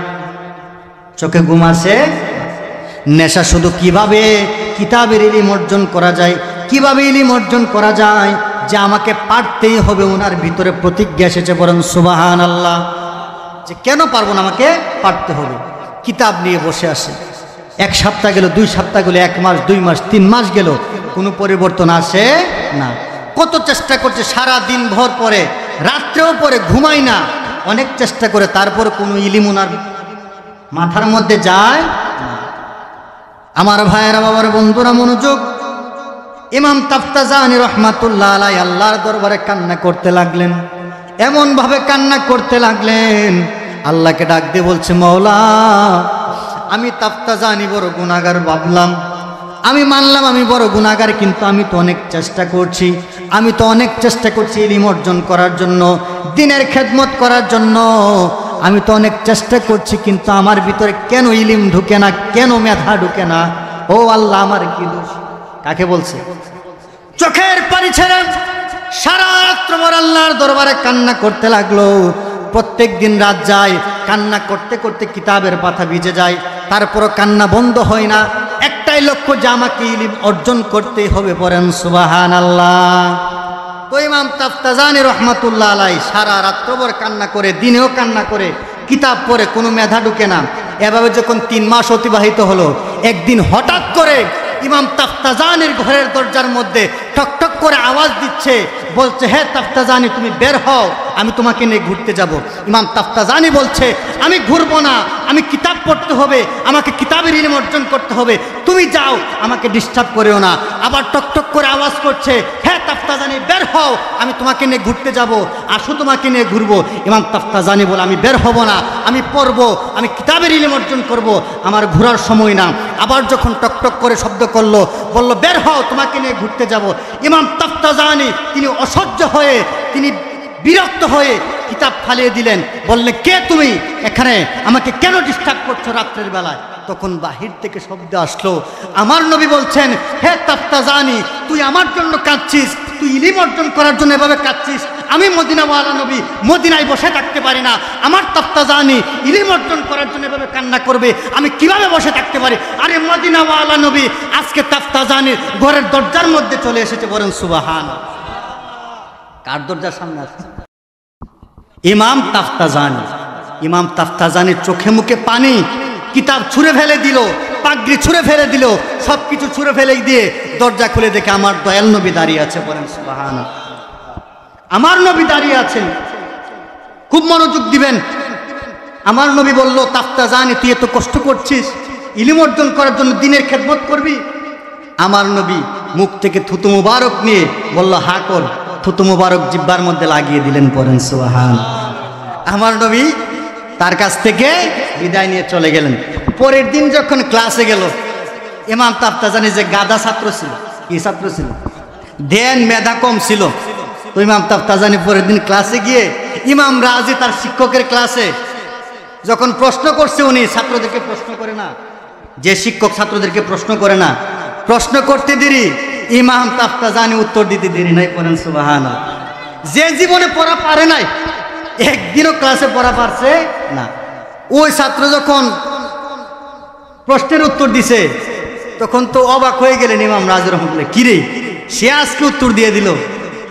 চোখে ঘুম আসে, নেশা শুধু কিভাবে কিতাবের ইলম অর্জন করা যায়, কিভাবে ইলম অর্জন করা যায়, যে আমাকে পারতেই হবে। ওনার ভিতরে প্রতিজ্ঞা এসেছে, বলেন সুবহানাল্লাহ, যে কেন পারবো না, আমাকে পারতে হবে। কিতাব নিয়ে বসে আসে। 1 সপ্তাহ গেল, 2 সপ্তাহ গেল, 1 মাস, 2 মাস, 3 মাস গেল, কোনো পরিবর্তন আসে না। কত চেষ্টা করছে, সারা দিন ভর পরে, রাত্রেও পরে, ঘুমায় না, অনেক চেষ্টা করে, তারপর কোনো ইলম ওনার মাথার মধ্যে যায় না। আমার ভাইয়েরা, বাবার বন্ধুরা, মনোযোগ। ইমাম তাফতাজানি রহমাতুল্লাহ আলাইহি আল্লাহর দরবারে কান্না করতে লাগলেন। এমন ভাবে কান্না করতে লাগলেন, আল্লাহকে ডাক দিয়ে বলছে, মওলা আমি তাফতাজানি বড় গুনাহগার ভাবলাম, আমি মানলাম আমি বড় গুনাহগার, কিন্তু আমি তো অনেক চেষ্টা করছি, আমি তো অনেক চেষ্টা করছি ইলম অর্জন করার জন্য, দ্বীনের খেদমত করার জন্য, আমি তো অনেক চেষ্টা করছি, কিন্তু আমার ভিতরে কেন ইলম ঢুকে না, কেন মেধা ঢুকে না? ও আল্লাহ, আমার কি দোষ? কাকে বলছে? চোখের পানি ছেড়ে সারা রাত্রভর আল্লাহর দরবারে কান্না করতে লাগলো। প্রত্যেক দিন রাত যায়, কান্না করতে করতে কিতাবের পাতা ভিজে যায়, তারপরও কান্না বন্ধ হয় না। একটাই লক্ষ্য, যে আমাকে ইলম অর্জন করতেই হবে। পড়েন সুবহানাল্লাহ। তো ইমাম তাফতাজানি রহমাতুল্লাহ আলাইহি সারা রাত্রভর কান্না করে, দিনেও কান্না করে, কিতাব পড়ে, কোনো মেধা ঢুকে না। এভাবে যখন 3 মাস অতিবাহিত হলো, একদিন হঠাৎ করে ইমাম তাফতাজানির ঘরের দরজার মধ্যে ঠকঠক করে আওয়াজ দিচ্ছে, বলছে, হে তাফতাজানি তুমি বের হও, আমি তোমাকে নিয়ে ঘুরতে যাব। ইমাম তাফতাজানি বলছে, আমি ঘুরবো না, আমি কিতাব পড়তে হবে, আমাকে কিতাবের ইলম অর্জন করতে হবে, তুমি যাও, আমাকে ডিস্টার্ব করেও না। আবার টকটক করে আওয়াজ করছে, হে তাফতাজানি বের হও, আমি তোমাকে নিয়ে ঘুরতে যাব, আসো তোমাকে নিয়ে ঘুরবো। ইমাম তাফতাজানি বলে, আমি বের হব না, আমি পড়বো, আমি কিতাবের ইলম অর্জন করব, আমার ঘোরার সময় না। আবার যখন টকটক করে শব্দ করলো, বলল, বের হও, তোমাকে নিয়ে ঘুরতে যাব। ইমাম তাফতাজানি তিনি অসহ্য হয়ে, তিনি বিরক্ত হয়ে কিতাব ফালিয়ে দিলেন, বললেন, কে তুমি এখানে, আমাকে কেন ডিস্টার্ব করছো রাত্রের বেলায়? তখন বাহির থেকে শব্দ আসলো, আমার নবী বলছেন, হে তাফতাজানি তুই আমার জন্য কাঁদছিস, তুই ইলম অর্জন করার জন্য এভাবে কাঁদছিস, আমি মদিনাওয়ালা নবী মদিনায় বসে থাকতে পারি না, আমার তাফতাজানি ইলম অর্জন করার জন্য এভাবে কান্না করবে, আমি কিভাবে বসে থাকতে পারি? আরে মদিনাওয়ালা নবী আজকে তাফতাজানির ঘরের দরজার মধ্যে চলে এসেছে। বলেন সুবহান। কার দরজার সামনে আসছে? ইমাম তাফতাজানি। ইমাম তাফতাজানির চোখে মুখে পানি, কিতাব ছুঁড়ে ফেলে দিল, পাগড়ি ছুঁড়ে ফেলে দিল, সব কিছু ছুঁড়ে ফেলে দিয়ে দরজা খুলে দেখে আমার দয়াল নবী দাঁড়িয়ে আছে। বলেন সুবহানাল্লাহ। আমার নবী দাঁড়িয়ে আছেন। খুব মনোযোগ দিবেন। আমার নবী বলল, তাফতাজানি, তুই এত কষ্ট করছিস ইলম অর্জন করার জন্য, দিনের খেদমত করবি। আমার নবী মুখ থেকে থুতু মুবারক নিয়ে বলল, হা কর। থুতু মুবারক জিহ্বার মধ্যে লাগিয়ে দিলেন। পড়েন সুবহানাল্লাহ। আমার নবী তার কাছ থেকে বিদায় নিয়ে চলে গেলেন। পরের দিন যখন ক্লাসে গেল, ইমাম তাফতাজানি যে গাদা ছাত্র ছিল, কি ছাত্র ছিল, ধ্যান মেধা কম ছিল, তো ইমাম তাফতাজানি পরের দিন ক্লাসে গিয়ে ইমাম রাজি তার শিক্ষকের ক্লাসে যখন প্রশ্ন করছে, উনি ছাত্রদেরকে প্রশ্ন করে না, যে শিক্ষক ছাত্রদেরকে প্রশ্ন করে না, প্রশ্ন করতে দেরি, ইমাম তাফতাজানি উত্তর দিতে দেরি নাই। পড়েন সুবহানাল্লাহ। যে জীবনে পড়া পারে নাই, একদিনও ক্লাসে পড়া পারছে না, ওই ছাত্র যখন প্রশ্নের উত্তর দিছে, তখন তো অবাক হয়ে গেলেন ইমাম রাজি রহমাতুল্লাহ। কিরে, সে আজকে উত্তর দিয়ে দিল,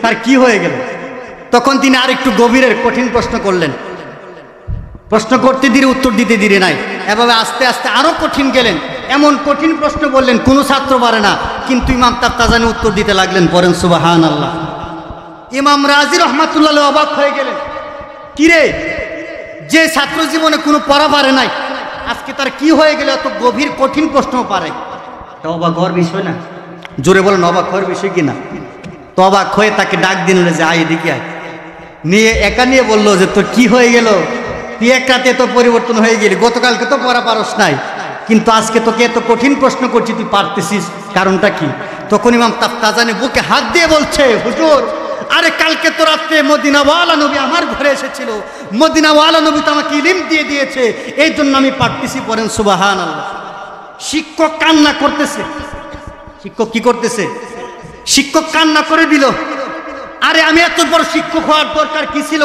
তার কি হয়ে গেল? তখন তিনি আরেকটু গভীরের কঠিন প্রশ্ন করলেন। প্রশ্ন করতে দিলে উত্তর দিতে দিলে নাই, এভাবে আস্তে আস্তে আরো কঠিন গেলেন। এমন কঠিন প্রশ্ন বললেন কোনো ছাত্র পারে না, কিন্তু ইমাম তাফতাজানি উত্তর দিতে লাগলেন। পড়েন সুবহানাল্লাহ। ইমাম রাজি রহমাতুল্লাহ অবাক হয়ে গেলেন, কিরে, যে ছাত্র জীবনে কোনো পড়া পারে নাই, আজকে তার কি হয়ে গেল, এত গভীর কঠিন প্রশ্ন পারে। এটা অবাক হওয়ার বিষয় না? জোরে বলেন, অবাক হওয়ার বিষয় কিনা? তো অবাক হয়ে তাকে ডাক দিন, যে আয় এদিকে আয়। নিয়ে একা নিয়ে বললো যে তোর কি হয়ে গেল, তুই এক রাতে তো পরিবর্তন হয়ে গেলি, গতকালকে তো পড়া পারস নাই, কিন্তু আজকে তোকে এত কঠিন প্রশ্ন করছি, তুই পারতেছিস, কারণটা কি? তখন ইমাম তাফতাজানি বুকে হাত দিয়ে বলছে, হুজুর, আরে কালকে তো রাত্রে মদিনাওয়ালা নবী আমার ঘরে এসেছিল, মদিনাওয়ালা নবী তো আমাকে ইলম দিয়ে দিয়েছে, এই জন্য আমি পারতেছি। পড়েন সুবহানাল্লাহ। শিক্ষক কান্না করতেছে। শিক্ষক কি করতেছে? শিক্ষক কান্না করে দিল, আরে আমি এত বড় শিক্ষক হওয়ার দরকার কি ছিল?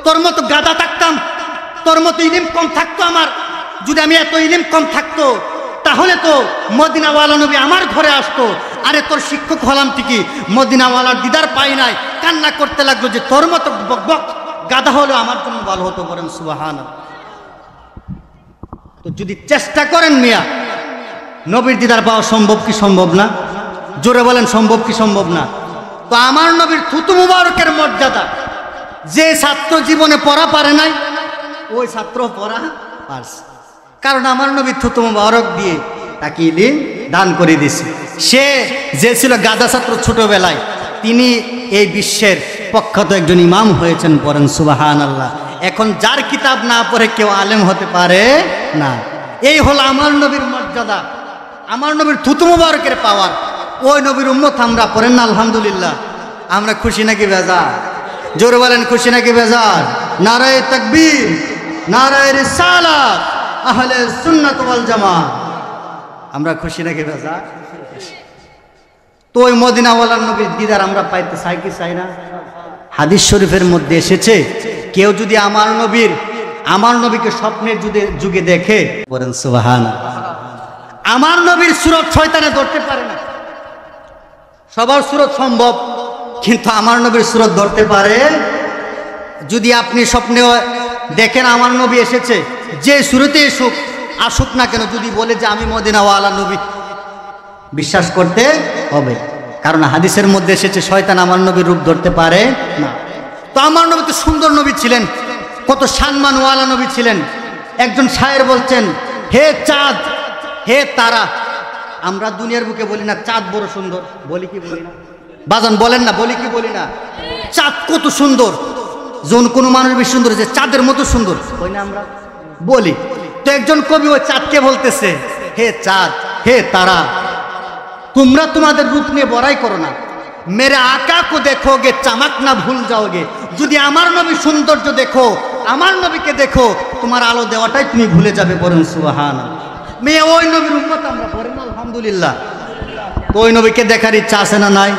তোর মতো গাদা থাকতাম, তোর মতো ইলম কম থাকতো আমার। যদি আমি এত ইলম কম থাকতো, তাহলে তো মদিনাওয়ালা নবী আমার ঘরে আসতো। আরে তোর শিক্ষক হলাম ঠিকই, মদিনাওয়ালার দিদার পাই নাই। কান্না করতে লাগলো যে তোর মতো বকবক গাদা হলেও আমার জন্য ভালো হতো। বলেন সুবহানাল্লাহ। তো যদি চেষ্টা করেন মিয়া, নবীর দিদার পাওয়া সম্ভব কি সম্ভব না? জোরে বলেন, সম্ভব কি সম্ভব না? তো আমার নবীর থুতু মুবারকের মর্যাদা, যে ছাত্র জীবনে পড়া পারে নাই, ওই ছাত্র পড়া পারছে, কারণ আমার নবী থুতু মুবারক দিয়ে তাকে ইলম দান করে দিয়েছে। সে যে ছিল গাদা ছাত্র ছোটবেলায়, তিনি এই বিশ্বের প্রখ্যাত একজন ইমাম হয়েছেন। পড়েন সুবহানাল্লাহ। এখন যার কিতাব না পড়ে কেউ আলেম হতে পারে না। এই হলো আমার নবীর মর্যাদা, আমার নবীর থুতু মুবারকের পাওয়ার। ওই নবীর উম্মত আমরা। পড়েন না আলহামদুলিল্লাহ। আমরা খুশি নাকি বেজার? জোরে বলেন, খুশি নাকি বেজার? নারায়ে তাকবীর, নারায়ে রিসালাত, আহলে সুন্নাত ওয়াল জামাত। আমরা খুশি নাকি বেজার? তো ওই মদিনাওয়ালার নবীর দিদার আমরা পাইতে চাই কি চাই না? হাদিস শরীফের মধ্যে এসেছে, কেউ যদি আমার নবীকে স্বপ্নের যুগে দেখে, বলেন সুবহানাল্লাহ, আমার নবীর সুরত শয়তানে ধরতে পারে না। সবার সুরত সম্ভব, কিন্তু আমার নবীর সুরত ধরতে পারে। যদি আপনি স্বপ্নে দেখেন আমার নবী এসেছে, যে সুরতে আসুক না কেন, যদি বলে যে আমি মদিনাওয়ালা নবী, বিশ্বাস করতে হবে, কারণ হাদিসের মধ্যে এসেছে শয়তান আমার নবীর রূপ ধরতে পারে না। তো আমার নবী তো সুন্দর নবী ছিলেন, কত সম্মানওয়ালা নবী ছিলেন। একজন শায়ের বলছেন, হে চাঁদ, হে তারা, আমরা দুনিয়ার বুকে বলি না চাঁদ বড় সুন্দর, বলি কি বলি না? বাজান বলেন না, বলি কি বলি না? চাঁদ কত সুন্দর, যখন কোনো মানুষ বেশি সুন্দর যে চাঁদের মতো সুন্দর হয় না, আমরা বলি। তো একজন কবি ওই চাঁদকে বলতেছে, হে চাঁদ, হে তারা, তোমরা তোমাদের রূপ নিয়ে বড়াই করো না, মেরে আকা কো দেখোগে চামাক না ভুল যাওগে। যদি আমার নবী সৌন্দর্য দেখো, আমার নবীকে দেখো, তোমার আলো দেওয়াটাই তুমি ভুলে যাবে। বলেন সুবহানাল্লাহ। মেয়ে ওই নবীর উম্মত আমরা। পড়েন আলহামদুলিল্লাহ। তো ওই নবীকে দেখার ইচ্ছা আছে না নাই?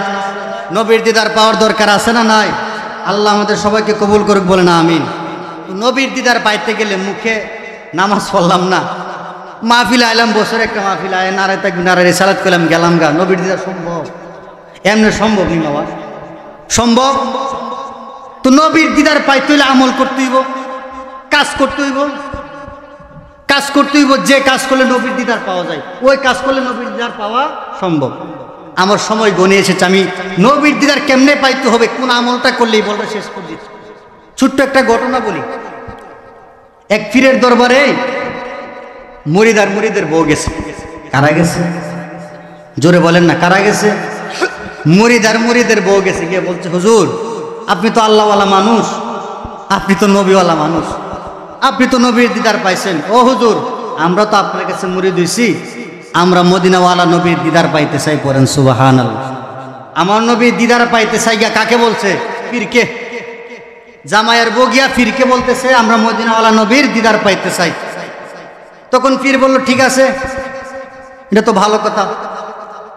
নবীর দিদার পাওয়ার দরকার আছে না নাই? আল্লাহ আমাদের সবাইকে কবুল করুক, বলেন আমিন। তো নবীর দিদার পাইতে গেলে মুখে নামাজ পড়লাম না, মাহফিল আইলাম, বছর একটা মাহফিল আয়, নারায় তাকবীর, নারায় রিসালাত করলাম, গেলাম গা। নবীর দিদার সম্ভব? এমনি সম্ভব নি বাবা? সম্ভব? তো নবীর দিদার পাইতে হইলে আমল করতে হইব, কাজ করতে হইব, কাজ করতে হইব। যে কাজ করলে নবীর দিদার পাওয়া যায়, ওই কাজ করলে নবীর দিদার পাওয়া সম্ভব। আমার সময় গনে এসেছে, আমি নবীর দিদার কেমনে পাইতে হবে, কোন আমলটা করলেই বলটা শেষ করে দিচ্ছি। ছোট্ট একটা ঘটনা বলি। এক পীরের দরবারে মুরিদের বউ গেছে। কারা গেছে? জোরে বলেন না, কারা গেছে? মুরিদের বউ গেছে, গিয়ে বলছে, হুজুর আপনি তো আল্লাহওয়ালা মানুষ, আপনি তো নবীওয়ালা মানুষ, আপনি তো নবীর দিদার পাইছেন। ও হুজুর, আমরা তো আপনার কাছে মুরিদ হইছি, আমরা মদিনাওয়ালা নবীর দিদার পাইতে চাই। পড়েন সুবহানাল্লাহ। আমার নবীর দিদার পাইতে চাই গিয়া কাকে বলছে? পীরকে। জামাইয়ের বউ গিয়া পীরকে বলতেছে, আমরা মদিনাওয়ালা নবীর দিদার পাইতে চাই। তখন পীর বলল, ঠিক আছে, এটা তো ভালো কথা,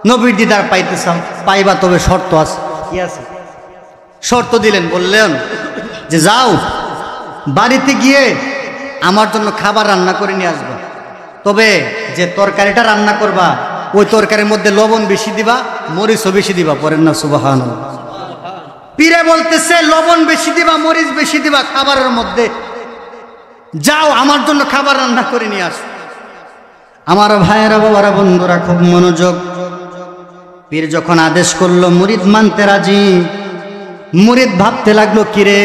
নবীর দিদার পাইতে চাও, পাইবা, তবে শর্ত আছে। কি আছে? শর্ত দিলেন, বললেন যে যাও বাড়িতে গিয়ে আমার জন্য খাবার রান্না করে নিয়ে আসবা, তবে যে তরকারিটা রান্না করবা ওই তরকারির মধ্যে লবণ বেশি দিবা, মরিচও বেশি দিবা। পড়েন না সুবহানাল্লাহ। পীরে বলতেছে লবণ বেশি দিবা, মরিচ বেশি দিবা খাবারের মধ্যে, যাও আমার জন্য খাবার রান্না করে নিয়ে আসো। আমার ভাইয়েরা, বাবারা, বন্ধুরা, খুব মনোযোগ। পীর যখন আদেশ করলো, মুরিদ মানতে রাজি। মুরিদ ভাবতে লাগলো, কিরে,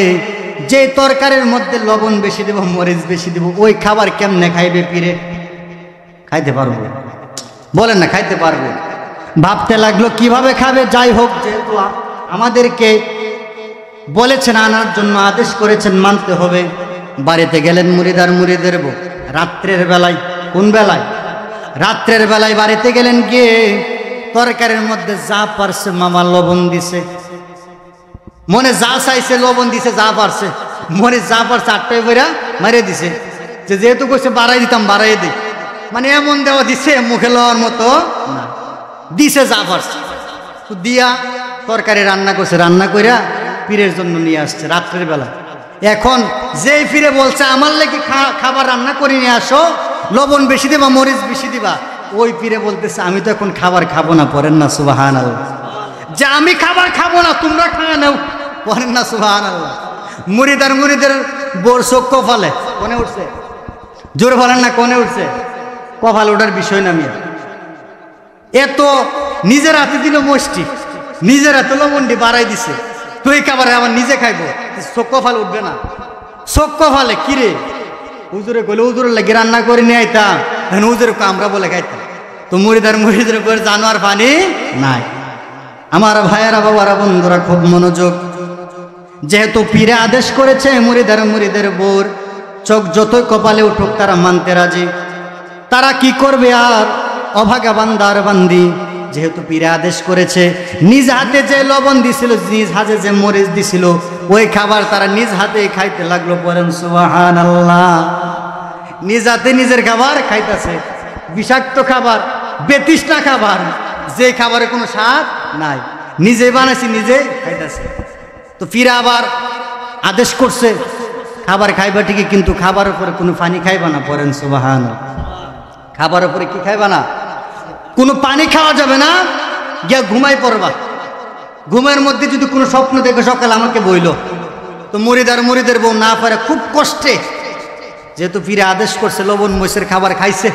যে তরকারির মধ্যে লবণ বেশি দেব, মরিচ বেশি দেব, ওই খাবার কেমনে খাইবে পীরে? খাইতে পারবো? বলেন না, খাইতে পারবো? ভাবতে লাগলো কিভাবে খাবে। যাই হোক, যেহেতু আমাদেরকে বলেছেন আনার জন্য, আদেশ করেছেন, মানতে হবে। বাড়িতে গেলেন মুরিদ আর মুরিদের বউ। রাত্রের বেলায়, কোন বেলায়? রাত্রের বেলায় বাড়িতে গেলেন, গিয়ে তরকারির মধ্যে যা পারছে মামা লবণ দিছে, মনে যা চাইছে লবণ দিছে, যা পারছে মনে যা পারছে আটটায় বইরা মারিয়ে দিছে। যেহেতু কইছে বাড়াই দিতাম, বাড়াই দিই, মানে এমন দেওয়া দিছে মুখে লওয়ার মতো না, দিছে যা পারছে। দিয়া তরকারি রান্না করছে, রান্না কইরা পীরের জন্য নিয়ে আসছে রাত্রের বেলা। এখন যেই পীরে বলছে আমার লেগে খাবার রান্না করে নিয়ে আসো, লবণ বেশি দিবা, মরিচ বেশি দিবা, ওই পীরে বলতেছে আমি তো এখন খাবার খাবো না। পড়েন না সুবহানাল্লাহ। যে আমি খাবার খাবো না, তোমরা খায় নাও। পড়েন না সুবহানাল্লাহ। মুরিদের বোর চোখ কপালে কোনে উঠছে? জোরে বলেন না, কোনে উঠছে? কপালে ওঠার বিষয় না মিয়া। এত নিজের হাতে দিল মষ্টি, নিজের হাতে লবণটি বাড়াই দিছে, তো এই খাবার আবার নিজে খাইবো, চোখ কপালে উঠবে না? চোখ কপালে কিরে? হুজুরে কইলে হুজুরের লাগে রান্না করে নিয়ে আইতাম, হুজুরে আমরা বলে খাইতাম। তো মুরিদের উপরে জানোয়ার পানি নাই। আমার ভাইয়েরা, বাবারা, বন্ধুরা, খুব মনোযোগ। যেহেতু পীরে আদেশ করেছে, মুরিদের বোর চোখ যতই কপালে উঠুক তারা মানতে রাজি। তারা কি করবে আর? অভাগা বান্দার বান্দি। যেহেতু পীরে আদেশ করেছে, নিজ হাতে যে লবণ দিছিল, নিজ হাতে যে মরিচ দিছিল, ওই খাবার তারা নিজ হাতে খাইতে লাগলো। পড়েন সুবহানাল্লাহ। নিজ হাতে নিজের খাবার খাইতেছে, বিষাক্ত খাবার, বেতৃষ্ণা খাবার, যে খাবারে কোনো স্বাদ নাই, নিজে বানাইছি, নিজে খাইতেছে। তো পীরে আবার আদেশ করছে খাবার খাইবা ঠিকই, কিন্তু খাবার উপরে কোনো পানি খাইবা না। পড়েন সুবহানাল্লাহ। খাবার উপরে কি খাইবা না? কোনো পানি খাওয়া যাবে না। গিয়া ঘুমাই পড়বা। ঘুমের মধ্যে যদি কোনো স্বপ্ন দেখে সকালে আমাকে বইল, তো মুরিদের বউ না পারে, খুব কষ্টে, যেহেতু পীরে আদেশ করছে লবণ মরিচের খাবার খাইছে,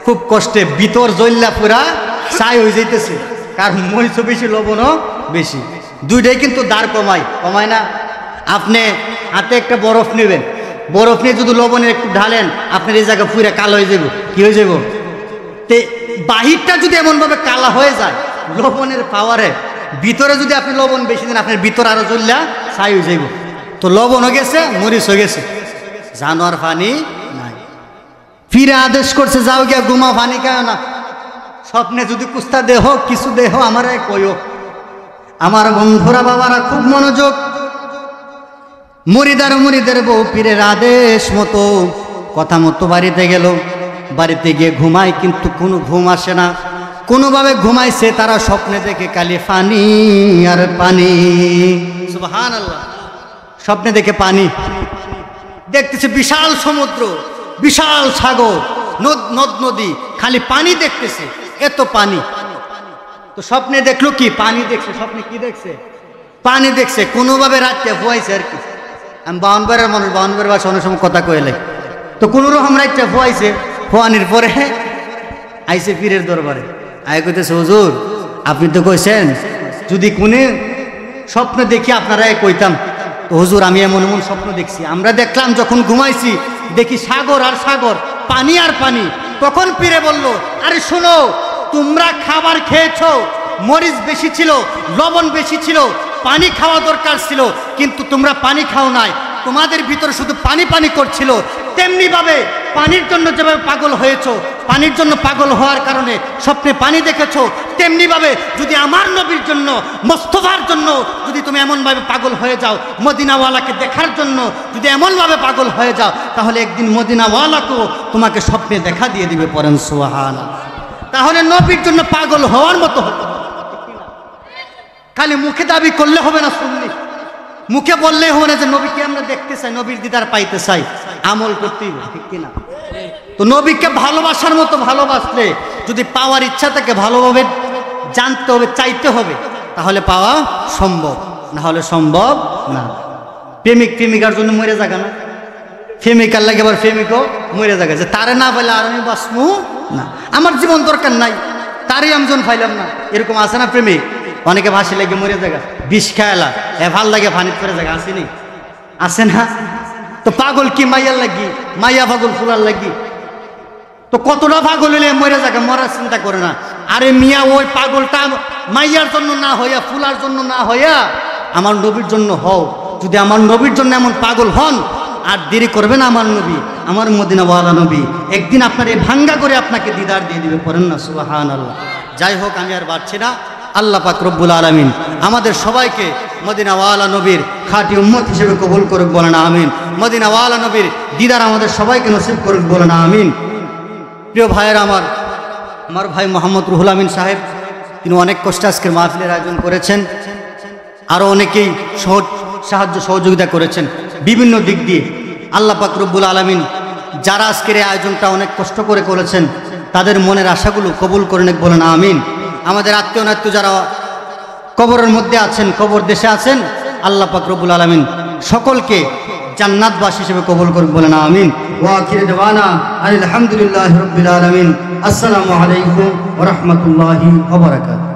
খুব কষ্টে ভিতর জ্বললা পুরা ছাই হয়ে যাইতেছে, কারণ মরিচও বেশি, লবণও বেশি। দুইটাই কিন্তু দাঁড় কমায় না। আপনি হাতে একটা বরফ নেবেন, বরফ নিয়ে যদি লবণের একটু ঢালেন, আপনার এই জায়গা পুরা কালো হয়ে যাব। কি হয়ে যাব? তে বাহিরটা যদি এমনভাবে কালা হয়ে যায় লবণের পাওয়ারে, ভিতরে যদি আপনি লবণ বেশি দেন, আপনার ভিতর আরো জ্বললা ছাই হয়ে যাব। তো লবণ হয়ে গেছে, মরিচ হয়ে গেছে, জানোয়ার পানি নাই। পীরে আদেশ করছে যাও গিয়া ঘুমাও, পানি খাও না। স্বপ্নে যদি কুস্তা দেহ, কিছু দেহ আমার কইও। আমার বন্ধুরা, বাবারা, খুব মনোযোগ। মুরিদের বউ পীরের আদেশ মতো, কথা মতো বাড়িতে গেল। বাড়িতে গিয়ে ঘুমায়, কিন্তু কোনো ঘুম আসে না। কোনোভাবে ঘুমাইছে, তারা স্বপ্নে দেখে খালি পানি আর পানি। সুবহানাল্লাহ। স্বপ্নে দেখে পানি দেখতেছে, বিশাল সমুদ্র, বিশাল সাগর, নদ নদী, খালি পানি দেখতেছে, এত পানি। তো স্বপ্নে দেখলো কি? পানি দেখছে। স্বপ্নে কি দেখছে? পানি দেখছে কোনোভাবে রাতটা ফুয়াইছে আর কি। আমি 52 মানুষ, 52 ভাষা অনেক সময় কথা কইলে, তো কোনো রকম রাতটা ফুয়াইছে। ফুয়ানির পরে আইসে পীরের দরবারে, আয় কইতেছে হুজুর আপনি তো কইছেন যদি কোনে স্বপ্ন দেখি আপনারা কইতাম। তো হুজুর আমি এমন এমন স্বপ্ন দেখছি, আমরা দেখলাম যখন ঘুমাইছি দেখি সাগর আর সাগর, পানি আর পানি। তখন পীরে বলল, আরে শোনো, তোমরা খাবার খেয়েছো, মরিচ বেশি ছিল, লবণ বেশি ছিল, পানি খাওয়া দরকার ছিল, কিন্তু তোমরা পানি খাও নাই, তোমাদের ভিতরে শুধু পানি পানি করছিল। তেমনি ভাবে পানির জন্য যেভাবে পাগল হয়েছো, পানির জন্য পাগল হওয়ার কারণে স্বপ্নে পানি দেখেছো, তেমনি ভাবে যদি আমার নবীর জন্য, মোস্তফার জন্য যদি তুমি এমনভাবে পাগল হয়ে যাও, মদিনাওয়ালাকে দেখার জন্য যদি এমনভাবে পাগল হয়ে যাও, তাহলে একদিন মদিনাওয়ালাকেও তোমাকে স্বপ্নে দেখা দিয়ে দিবে। পড়েন সুবহানাল্লাহ। তাহলে নবীর জন্য পাগল হওয়ার মতো হতে হবে। খালি মুখে দাবি করলে হবে না, শুনলি মুখে বললেই হবে না যে নবীকে আমরা দেখতে চাই, নবীর দিদার পাইতে চাই, আমল করতেই হবে, ঠিক কিনা? তো নবীকে ভালোবাসার মতো ভালোবাসলে, যদি পাওয়ার ইচ্ছা থাকে ভালোভাবে জানতে হবে, চাইতে হবে, তাহলে পাওয়া সম্ভব, না হলে সম্ভব না। প্রেমিক প্রেমিকার জন্য মরে যাবে না, প্রেমিকার লাগে আবার প্রেমিকও মরে যাবে, যে তারে না পাইলে আর আমি বাঁচবো না, আমার জীবন দরকার নাই, তারই আমি জন পাইলাম না, এরকম আছে না প্রেমিক? অনেকে ভাসি লাগে মরে জায়গা, বিষ খায়লা এ ভাল লাগে ফানিত করে জায়গা, আসেনি? আছে না? তো পাগল কি মাইয়ার লাগি, মাইয়া পাগল ফুলার লাগি। তো কতটা পাগল হলে মরে জায়গা, মরার চিন্তা করে না। আরে মিয়া, ওই পাগলটা মাইয়ার জন্য না হইয়া, ফুলার জন্য না হইয়া আমার নবীর জন্য হও। যদি আমার নবীর জন্য এমন পাগল হন, আর দেরি করবে না আমার নবী, আমার মদিনাওয়ালা নবী একদিন আপনার এই ভাঙ্গা করে আপনাকে দিদার দিয়ে দিবে। পড়েন না সুবহানাল্লাহ। যাই হোক, আমি আর বাড়ছি না। আল্লাহ পাক রব্বুল আলামিন আমাদের সবাইকে মদিনাওয়ালা নবীর খাঁটি উম্মত হিসেবে কবুল করুক, বলেন আমিন। মদিনাওয়ালা নবীর দিদার আমাদের সবাইকে নসিব করুক, বলেন আমিন। প্রিয় ভাইয়েরা, আমার ভাই মোহাম্মদ রুহুল আমিন সাহেব, তিনি অনেক কষ্টে আজকের মাহফিলের আয়োজন করেছেন। আরও অনেকেই সাহায্য সহযোগিতা করেছেন বিভিন্ন দিক দিয়ে। আল্লাহ পাক রব্বুল আলামিন যারা আজকের এই আয়োজনটা অনেক কষ্ট করে করেছেন, তাদের মনের আশাগুলো কবুল করে নেক, বলেন আমিন। আমাদের আত্মীয় নাত্য যারা কবরের মধ্যে আছেন, কবর দেশে আছেন, আল্লাহ পাক রব্বুল আলামিন সকলকে জান্নাতবাসী হিসেবে কবুল করুক, বলেন আমিন। ওয়া আখিরু দাওয়ানা আলহামদুলিল্লাহি রাব্বিল আলামিন। আসসালামু আলাইকুম ওয়া রাহমাতুল্লাহি ওয়া বারাকাতুহু।